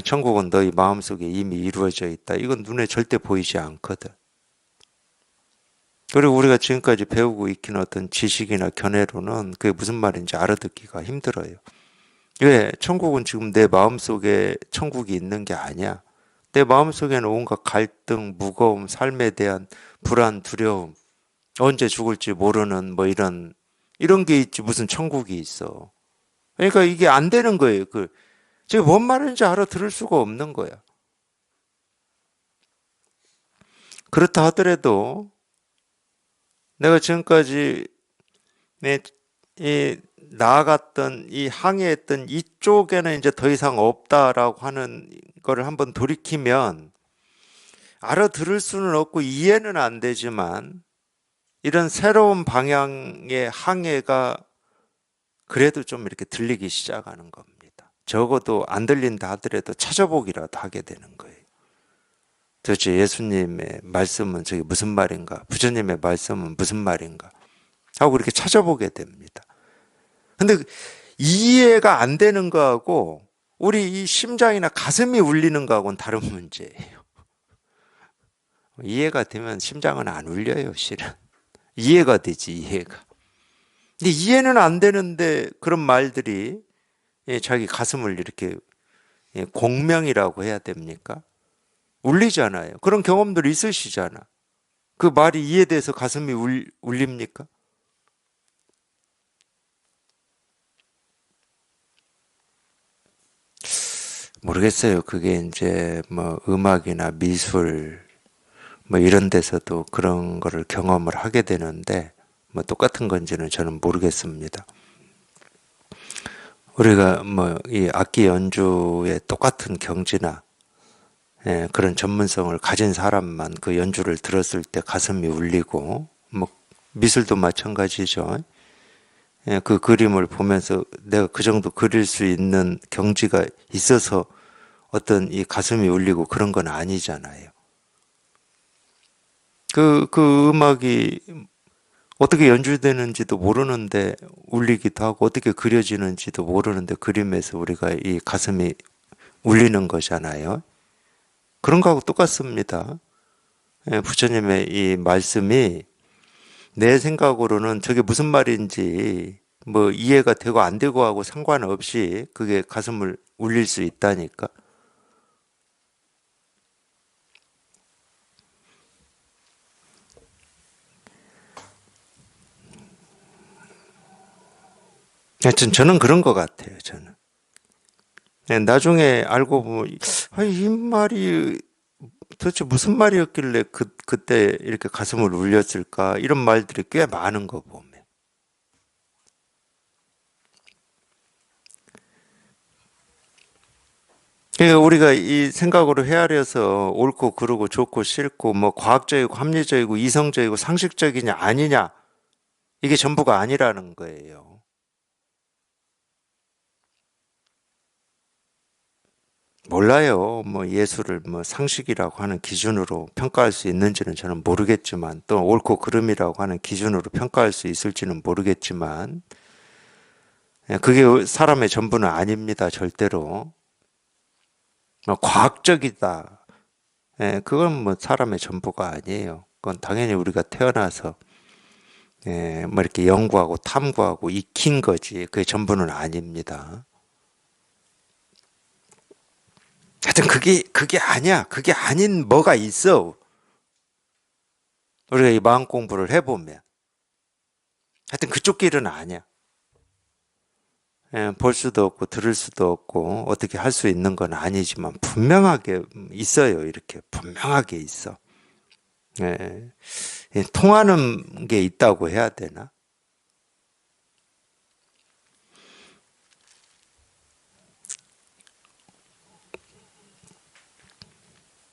천국은 너희 마음속에 이미 이루어져 있다. 이건 눈에 절대 보이지 않거든. 그리고 우리가 지금까지 배우고 익힌 어떤 지식이나 견해로는 그게 무슨 말인지 알아듣기가 힘들어요. 왜? 천국은 지금 내 마음속에 천국이 있는 게 아니야. 내 마음속에는 온갖 갈등, 무거움, 삶에 대한 불안, 두려움, 언제 죽을지 모르는 뭐 이런 게 있지 무슨 천국이 있어. 그러니까 이게 안 되는 거예요. 제가 뭔 말인지 알아들을 수가 없는 거야. 그렇다 하더라도 내가 지금까지 이 나아갔던 이 항해했던 이쪽에는 이제 더 이상 없다라고 하는 거를 한번 돌이키면 알아들을 수는 없고 이해는 안 되지만 이런 새로운 방향의 항해가 그래도 좀 이렇게 들리기 시작하는 겁니다. 적어도 안 들린다 하더라도 찾아보기라도 하게 되는 거예요. 도대체 예수님의 말씀은 저게 무슨 말인가? 부처님의 말씀은 무슨 말인가? 하고 이렇게 찾아보게 됩니다. 근데 이해가 안 되는 거하고 우리 이 심장이나 가슴이 울리는 거하고는 다른 문제예요. 이해가 되면 심장은 안 울려요, 실은. 이해가 되지, 이해가. 근데 이해는 안 되는데 그런 말들이 자기 가슴을 이렇게 공명이라고 해야 됩니까? 울리잖아요. 그런 경험들 있으시잖아. 그 말이 이해돼서 가슴이 울립니까? 모르겠어요. 그게 이제 뭐 음악이나 미술 뭐 이런 데서도 그런 거를 경험을 하게 되는데 뭐 똑같은 건지는 저는 모르겠습니다. 우리가 뭐 이 악기 연주의 똑같은 경지나 그런 전문성을 가진 사람만 그 연주를 들었을 때 가슴이 울리고 뭐 미술도 마찬가지죠. 그 그림을 보면서 내가 그 정도 그릴 수 있는 경지가 있어서 어떤 이 가슴이 울리고 그런 건 아니잖아요. 그 음악이 어떻게 연주되는지도 모르는데 울리기도 하고 어떻게 그려지는지도 모르는데 그림에서 우리가 이 가슴이 울리는 거잖아요. 그런 거하고 똑같습니다. 부처님의 이 말씀이 내 생각으로는 저게 무슨 말인지 뭐 이해가 되고 안 되고 하고 상관없이 그게 가슴을 울릴 수 있다니까. 하여튼 저는 그런 것 같아요, 저는. 나중에 알고 보면, 이 말이 도대체 무슨 말이었길래 그때 이렇게 가슴을 울렸을까? 이런 말들이 꽤 많은 거 보면. 그러니까 우리가 이 생각으로 헤아려서 옳고 그르고 좋고 싫고 뭐 과학적이고 합리적이고 이성적이고 상식적이냐 아니냐 이게 전부가 아니라는 거예요. 몰라요. 뭐 예술을 뭐 상식이라고 하는 기준으로 평가할 수 있는지는 저는 모르겠지만 또 옳고 그름이라고 하는 기준으로 평가할 수 있을지는 모르겠지만 그게 사람의 전부는 아닙니다. 절대로. 뭐 과학적이다. 그건 뭐 사람의 전부가 아니에요. 그건 당연히 우리가 태어나서 뭐 이렇게 연구하고 탐구하고 익힌 거지. 그게 전부는 아닙니다. 하여튼 그게 아니야. 그게 아닌 뭐가 있어. 우리가 이 마음 공부를 해보면. 하여튼 그쪽 길은 아니야. 볼 수도 없고 들을 수도 없고 어떻게 할 수 있는 건 아니지만 분명하게 있어요. 이렇게 분명하게 있어. 예, 통하는 게 있다고 해야 되나?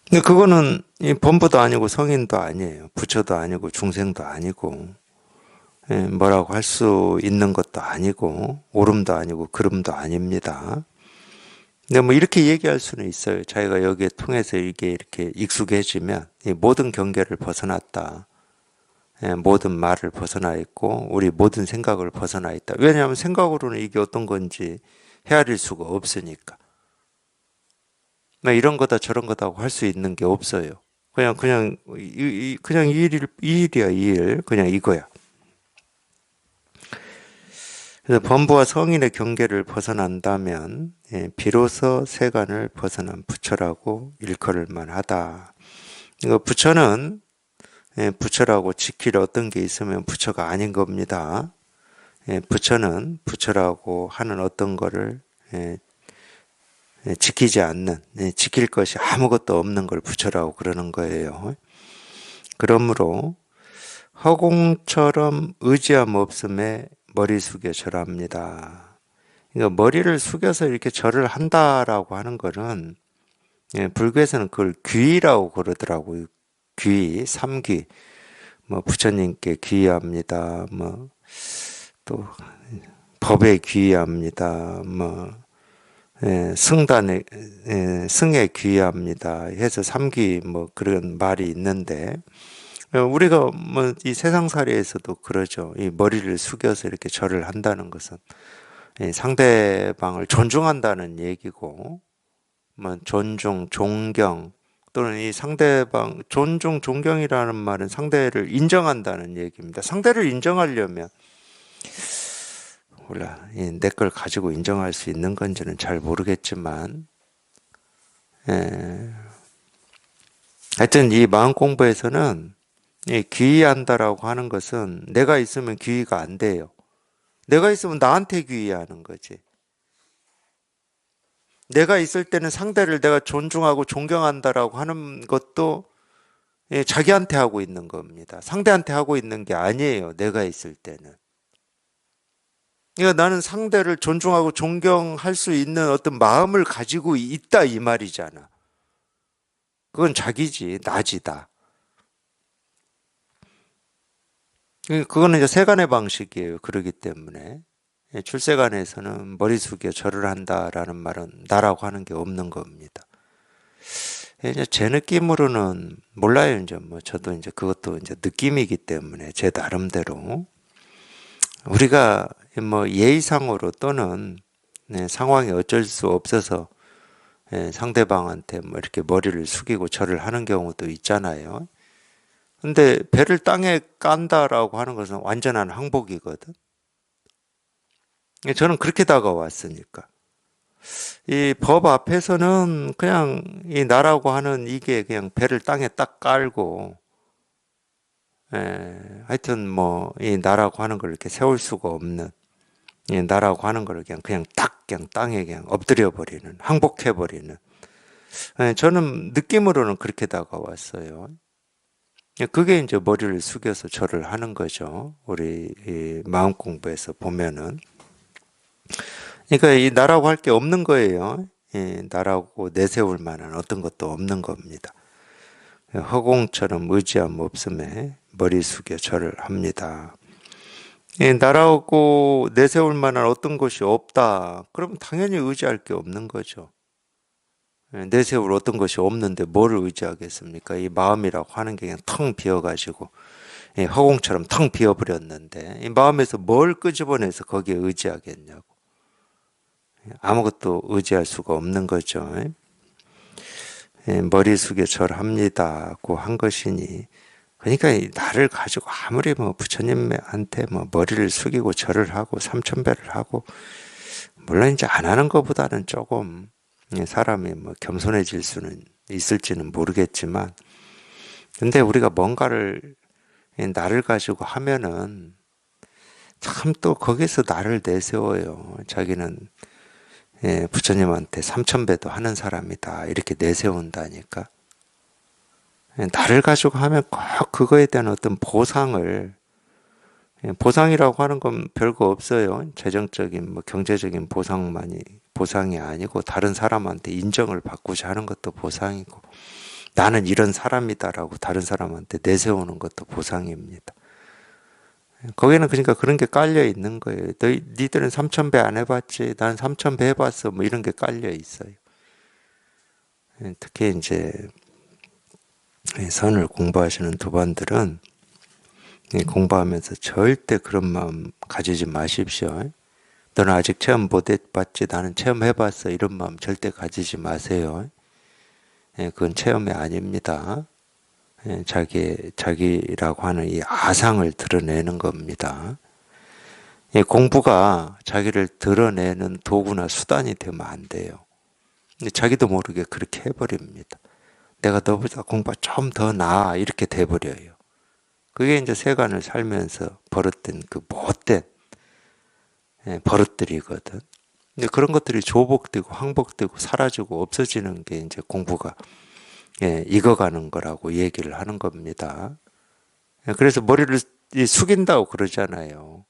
근데 그거는 이 범부도 아니고 성인도 아니에요. 부처도 아니고 중생도 아니고 뭐라고 할 수 있는 것도 아니고 옳음도 아니고 그름도 아닙니다. 근데 뭐 이렇게 얘기할 수는 있어요. 자기가 여기에 통해서 이게 이렇게 익숙해지면 이 모든 경계를 벗어났다. 모든 말을 벗어나 있고 우리 모든 생각을 벗어나 있다. 왜냐하면 생각으로는 이게 어떤 건지 헤아릴 수가 없으니까. 뭐 이런 거다 저런 거다 하고 할 수 있는 게 없어요. 그냥 이 일이야, 이 일. 그냥 이거야. 그래서 범부와 성인의 경계를 벗어난다면 비로소 세간을 벗어난 부처라고 일컬을 만하다. 이거 부처는 부처라고 지킬 어떤 게 있으면 부처가 아닌 겁니다. 부처는 부처라고 하는 어떤 거를 지키지 않는, 지킬 것이 아무것도 없는 걸 부처라고 그러는 거예요. 그러므로 허공처럼 의지함 없음에 머리 숙여 절합니다. 그러니까 머리를 숙여서 이렇게 절을 한다라고 하는 거는 불교에서는 그걸 귀라고 그러더라고요. 귀, 삼귀. 뭐 부처님께 귀의합니다. 뭐 또 법에 귀의합니다. 뭐 승단에 승에 귀의합니다. 해서 삼귀 뭐 그런 말이 있는데 우리가 뭐 이 세상살이에서도 그러죠. 이 머리를 숙여서 이렇게 절을 한다는 것은 상대방을 존중한다는 얘기고, 뭐 존중, 존경 또는 이 상대방 존중, 존경이라는 말은 상대를 인정한다는 얘기입니다. 상대를 인정하려면 몰라, 내 걸 가지고 인정할 수 있는 건지는 잘 모르겠지만, 하여튼 이 마음 공부에서는 귀의한다라고 하는 것은 내가 있으면 귀의가 안 돼요. 내가 있으면 나한테 귀의하는 거지. 내가 있을 때는 상대를 내가 존중하고 존경한다라고 하는 것도 자기한테 하고 있는 겁니다. 상대한테 하고 있는 게 아니에요. 내가 있을 때는. 그러니까 나는 상대를 존중하고 존경할 수 있는 어떤 마음을 가지고 있다 이 말이잖아. 그건 자기지, 나지다. 그거는 이제 세간의 방식이에요. 그러기 때문에 출세간에서는 머리 숙여 절을 한다라는 말은 나라고 하는 게 없는 겁니다. 이제 제 느낌으로는 몰라요. 이제 뭐 저도 이제 그것도 이제 느낌이기 때문에 제 나름대로 우리가 뭐 예의상으로 또는 상황이 어쩔 수 없어서 상대방한테 뭐 이렇게 머리를 숙이고 절을 하는 경우도 있잖아요. 근데 배를 땅에 깐다라고 하는 것은 완전한 항복이거든. 저는 그렇게 다가왔으니까. 이 법 앞에서는 그냥 이 나라고 하는 이게 그냥 배를 땅에 딱 깔고, 하여튼 뭐 이 나라고 하는 걸 이렇게 세울 수가 없는, 이 나라고 하는 걸 그냥 땅에 그냥 엎드려 버리는, 항복해 버리는. 저는 느낌으로는 그렇게 다가왔어요. 그게 이제 머리를 숙여서 절을 하는 거죠. 우리 이 마음 공부에서 보면은. 그러니까 이 나라고 할 게 없는 거예요. 나라고 내세울 만한 어떤 것도 없는 겁니다. 허공처럼 의지함 없음에 머리 숙여 절을 합니다. 나라고 내세울 만한 어떤 것이 없다. 그러면 당연히 의지할 게 없는 거죠. 내세울 어떤 것이 없는데 뭐를 의지하겠습니까? 이 마음이라고 하는 게 그냥 텅 비어가지고 허공처럼 텅 비어버렸는데 이 마음에서 뭘 끄집어내서 거기에 의지하겠냐고. 아무것도 의지할 수가 없는 거죠. 머리 숙여 절합니다고 한 것이니, 그러니까 나를 가지고 아무리 뭐 부처님한테 뭐 머리를 숙이고 절을 하고 삼천배를 하고, 물론 이제 안 하는 것보다는 조금 사람이 뭐 겸손해질 수는 있을지는 모르겠지만, 근데 우리가 뭔가를 나를 가지고 하면은 참 또 거기서 나를 내세워요. 자기는 부처님한테 삼천배도 하는 사람이다 이렇게 내세운다니까. 나를 가지고 하면 꼭 그거에 대한 어떤 보상을, 보상이라고 하는 건 별거 없어요. 재정적인 뭐 경제적인 보상이 아니고 다른 사람한테 인정을 받고자 하는 것도 보상이고, 나는 이런 사람이다라고 다른 사람한테 내세우는 것도 보상입니다. 거기는 그러니까 그런 게 깔려 있는 거예요. 니들은 삼천배 안 해봤지, 난 삼천배 해봤어, 뭐 이런 게 깔려 있어요. 특히 이제 선을 공부하시는 도반들은 공부하면서 절대 그런 마음 가지지 마십시오. 너는 아직 체험 못 해봤지, 나는 체험해봤어, 이런 마음 절대 가지지 마세요. 그건 체험이 아닙니다. 자기라고 하는 이 아상을 드러내는 겁니다. 공부가 자기를 드러내는 도구나 수단이 되면 안 돼요. 근데 자기도 모르게 그렇게 해버립니다. 내가 너보다 공부가 좀 더 나아 이렇게 돼버려요. 그게 이제 세간을 살면서 버릇된 그 못된 버릇들이거든. 근데 그런 것들이 조복되고 항복되고 사라지고 없어지는 게 이제 공부가 익어가는 거라고 얘기를 하는 겁니다. 그래서 머리를 숙인다고 그러잖아요.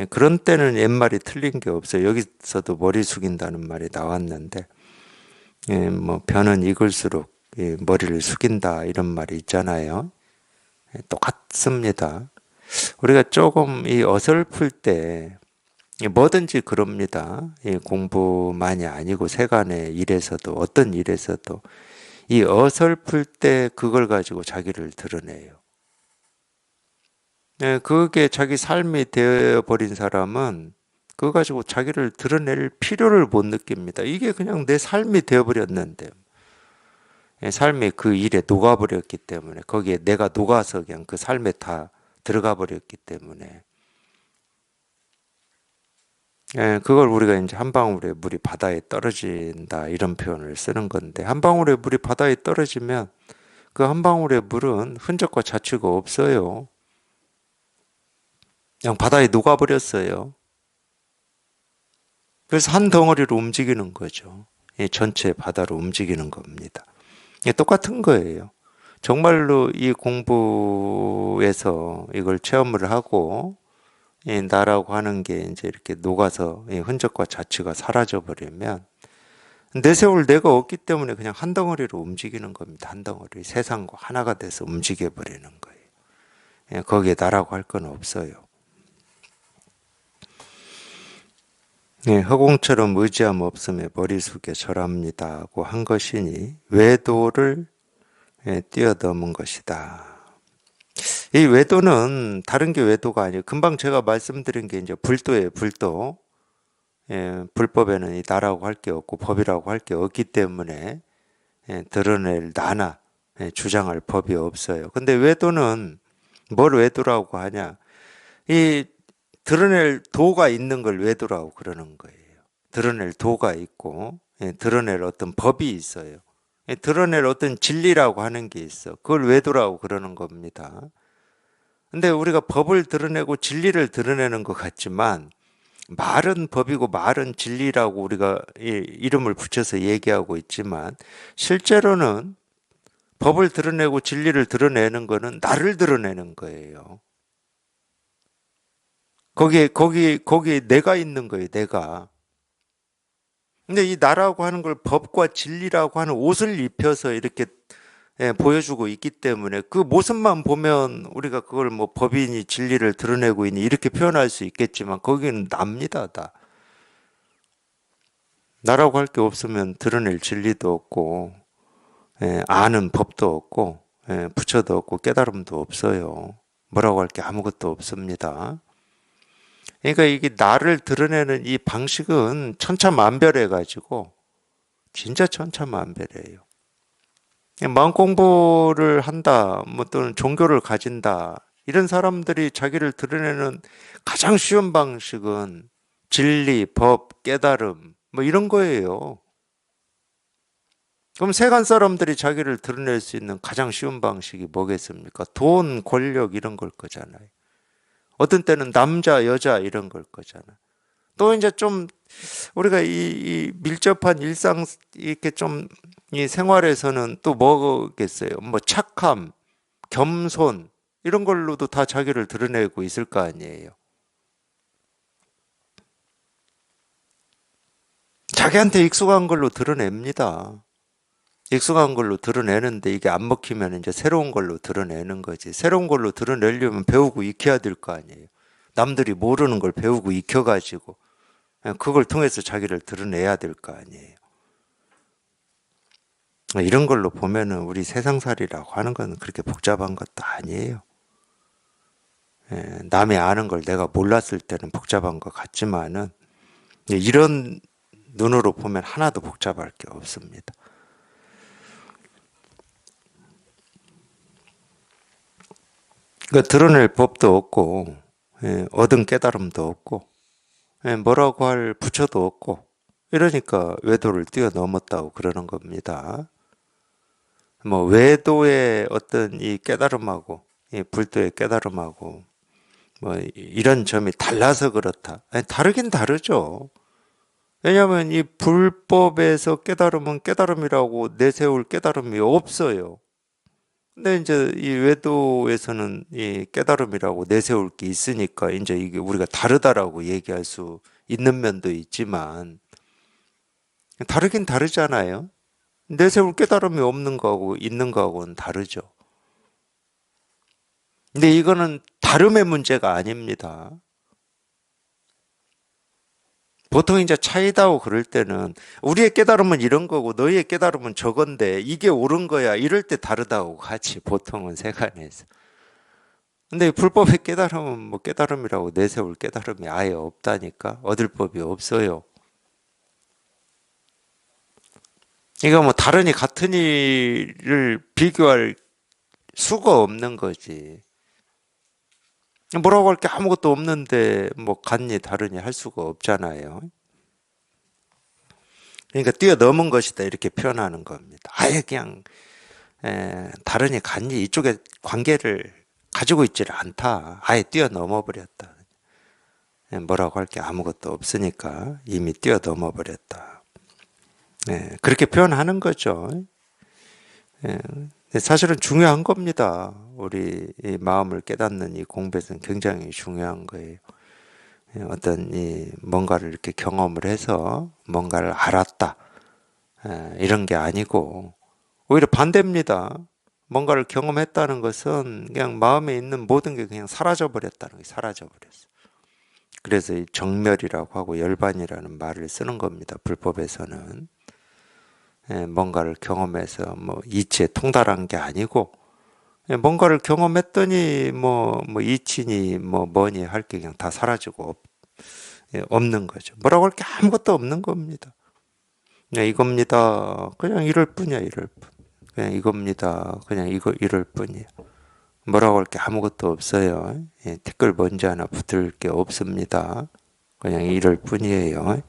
그런 때는 옛말이 틀린 게 없어요. 여기서도 머리 숙인다는 말이 나왔는데, 뭐 변은 익을수록 머리를 숙인다 이런 말이 있잖아요. 똑같습니다. 우리가 조금 이 어설플 때 뭐든지 그럽니다. 공부만이 아니고 세간의 일에서도 어떤 일에서도 이 어설플 때 그걸 가지고 자기를 드러내요. 그게 자기 삶이 되어버린 사람은 그거 가지고 자기를 드러낼 필요를 못 느낍니다. 이게 그냥 내 삶이 되어버렸는데 삶이 그 일에 녹아버렸기 때문에 거기에 내가 녹아서 그냥 그 삶에 다 들어가 버렸기 때문에 그걸 우리가 이제 한 방울의 물이 바다에 떨어진다 이런 표현을 쓰는 건데 한 방울의 물이 바다에 떨어지면 그 한 방울의 물은 흔적과 자취가 없어요. 그냥 바다에 녹아버렸어요. 그래서 한 덩어리로 움직이는 거죠. 전체 바다로 움직이는 겁니다. 똑같은 거예요. 정말로 이 공부에서 이걸 체험을 하고 나라고 하는 게 이제 이렇게 녹아서 흔적과 자취가 사라져 버리면 내세울 내가 없기 때문에 그냥 한 덩어리로 움직이는 겁니다. 한 덩어리 세상과 하나가 돼서 움직여 버리는 거예요. 거기에 나라고 할 건 없어요. 허공처럼 의지함 없음에 머리 숙여 절합니다고 한 것이니 외도를 뛰어넘은 것이다. 이 외도는 다른 게 외도가 아니에요. 금방 제가 말씀드린 게 이제 불도예요, 불도. 불법에는 이 나라고 할 게 없고 법이라고 할 게 없기 때문에 드러낼 나나 주장할 법이 없어요. 근데 외도는 뭘 외도라고 하냐? 이 드러낼 도가 있는 걸 외도라고 그러는 거예요. 드러낼 도가 있고 드러낼 어떤 법이 있어요. 드러낼 어떤 진리라고 하는 게 있어. 그걸 외도라고 그러는 겁니다. 근데 우리가 법을 드러내고 진리를 드러내는 것 같지만 말은 법이고 말은 진리라고 우리가 이름을 붙여서 얘기하고 있지만 실제로는 법을 드러내고 진리를 드러내는 거는 나를 드러내는 거예요. 거기에 내가 있는 거예요, 내가. 근데 이 나라고 하는 걸 법과 진리라고 하는 옷을 입혀서 이렇게 보여주고 있기 때문에 그 모습만 보면 우리가 그걸 뭐 법이니 진리를 드러내고 있니 이렇게 표현할 수 있겠지만 거기는 납니다, 다. 나라고 할 게 없으면 드러낼 진리도 없고 아는 법도 없고 부처도 없고 깨달음도 없어요. 뭐라고 할 게 아무것도 없습니다. 그러니까 이게 나를 드러내는 이 방식은 천차만별해 가지고 진짜 천차만별이에요. 마음 공부를 한다, 뭐 또는 종교를 가진다 이런 사람들이 자기를 드러내는 가장 쉬운 방식은 진리, 법, 깨달음 뭐 이런 거예요. 그럼 세간 사람들이 자기를 드러낼 수 있는 가장 쉬운 방식이 뭐겠습니까? 돈, 권력 이런 걸 거잖아요. 어떤 때는 남자, 여자 이런 걸 거잖아. 또 이제 좀 우리가 이 밀접한 일상 이렇게 좀 이 생활에서는 또 뭐겠어요? 뭐 착함, 겸손 이런 걸로도 다 자기를 드러내고 있을 거 아니에요. 자기한테 익숙한 걸로 드러냅니다. 익숙한 걸로 드러내는데 이게 안 먹히면 이제 새로운 걸로 드러내는 거지. 새로운 걸로 드러내려면 배우고 익혀야 될 거 아니에요. 남들이 모르는 걸 배우고 익혀가지고 그걸 통해서 자기를 드러내야 될 거 아니에요. 이런 걸로 보면은 우리 세상살이라고 하는 건 그렇게 복잡한 것도 아니에요. 남이 아는 걸 내가 몰랐을 때는 복잡한 것 같지만은 이런 눈으로 보면 하나도 복잡할 게 없습니다. 그 드러낼 법도 없고, 얻은 깨달음도 없고, 뭐라고 할 부처도 없고, 이러니까 외도를 뛰어넘었다고 그러는 겁니다. 뭐 외도의 어떤 이 깨달음하고 이 불도의 깨달음하고 뭐 이런 점이 달라서 그렇다. 아니, 다르긴 다르죠. 왜냐하면 이 불법에서 깨달음은 깨달음이라고 내세울 깨달음이 없어요. 근데 이제 이 외도에서는 이 깨달음이라고 내세울 게 있으니까 이제 이게 우리가 다르다라고 얘기할 수 있는 면도 있지만 다르긴 다르잖아요. 내세울 깨달음이 없는 거하고 있는 거하고는 다르죠. 근데 이거는 다름의 문제가 아닙니다. 보통 이제 차이다고 그럴 때는 우리의 깨달음은 이런 거고 너희의 깨달음은 저건데 이게 옳은 거야. 이럴 때 다르다고 하지. 보통은 세간에서. 근데 불법의 깨달음은 뭐 깨달음이라고 내세울 깨달음이 아예 없다니까. 얻을 법이 없어요. 이거 뭐 다르니 같으니를 비교할 수가 없는 거지. 뭐라고 할 게 아무것도 없는데 뭐 같니 다르니 할 수가 없잖아요. 그러니까 뛰어넘은 것이다 이렇게 표현하는 겁니다. 아예 그냥 다르니 같니 이쪽에 관계를 가지고 있지를 않다. 아예 뛰어넘어 버렸다. 뭐라고 할 게 아무것도 없으니까 이미 뛰어넘어 버렸다. 그렇게 표현하는 거죠. 사실은 중요한 겁니다. 우리 이 마음을 깨닫는 이 공부에서는 굉장히 중요한 거예요. 어떤 이 뭔가를 이렇게 경험을 해서 뭔가를 알았다. 이런 게 아니고 오히려 반대입니다. 뭔가를 경험했다는 것은 그냥 마음에 있는 모든 게 그냥 사라져 버렸다는 게 사라져 버렸어. 그래서 이 정멸이라고 하고 열반이라는 말을 쓰는 겁니다. 불법에서는 뭔가를 경험해서 뭐 이치에 통달한 게 아니고 뭔가를 경험했더니 뭐 이치니 뭐 뭐니 할 게 그냥 다 사라지고 없는 거죠. 뭐라고 할 게 아무것도 없는 겁니다. 그냥 이겁니다. 그냥 이럴 뿐이야, 이럴 뿐. 그냥 이겁니다. 그냥 이럴 뿐이야. 뭐라고 할 게 아무것도 없어요. 댓글 먼지 하나 붙을 게 없습니다. 그냥 이럴 뿐이에요.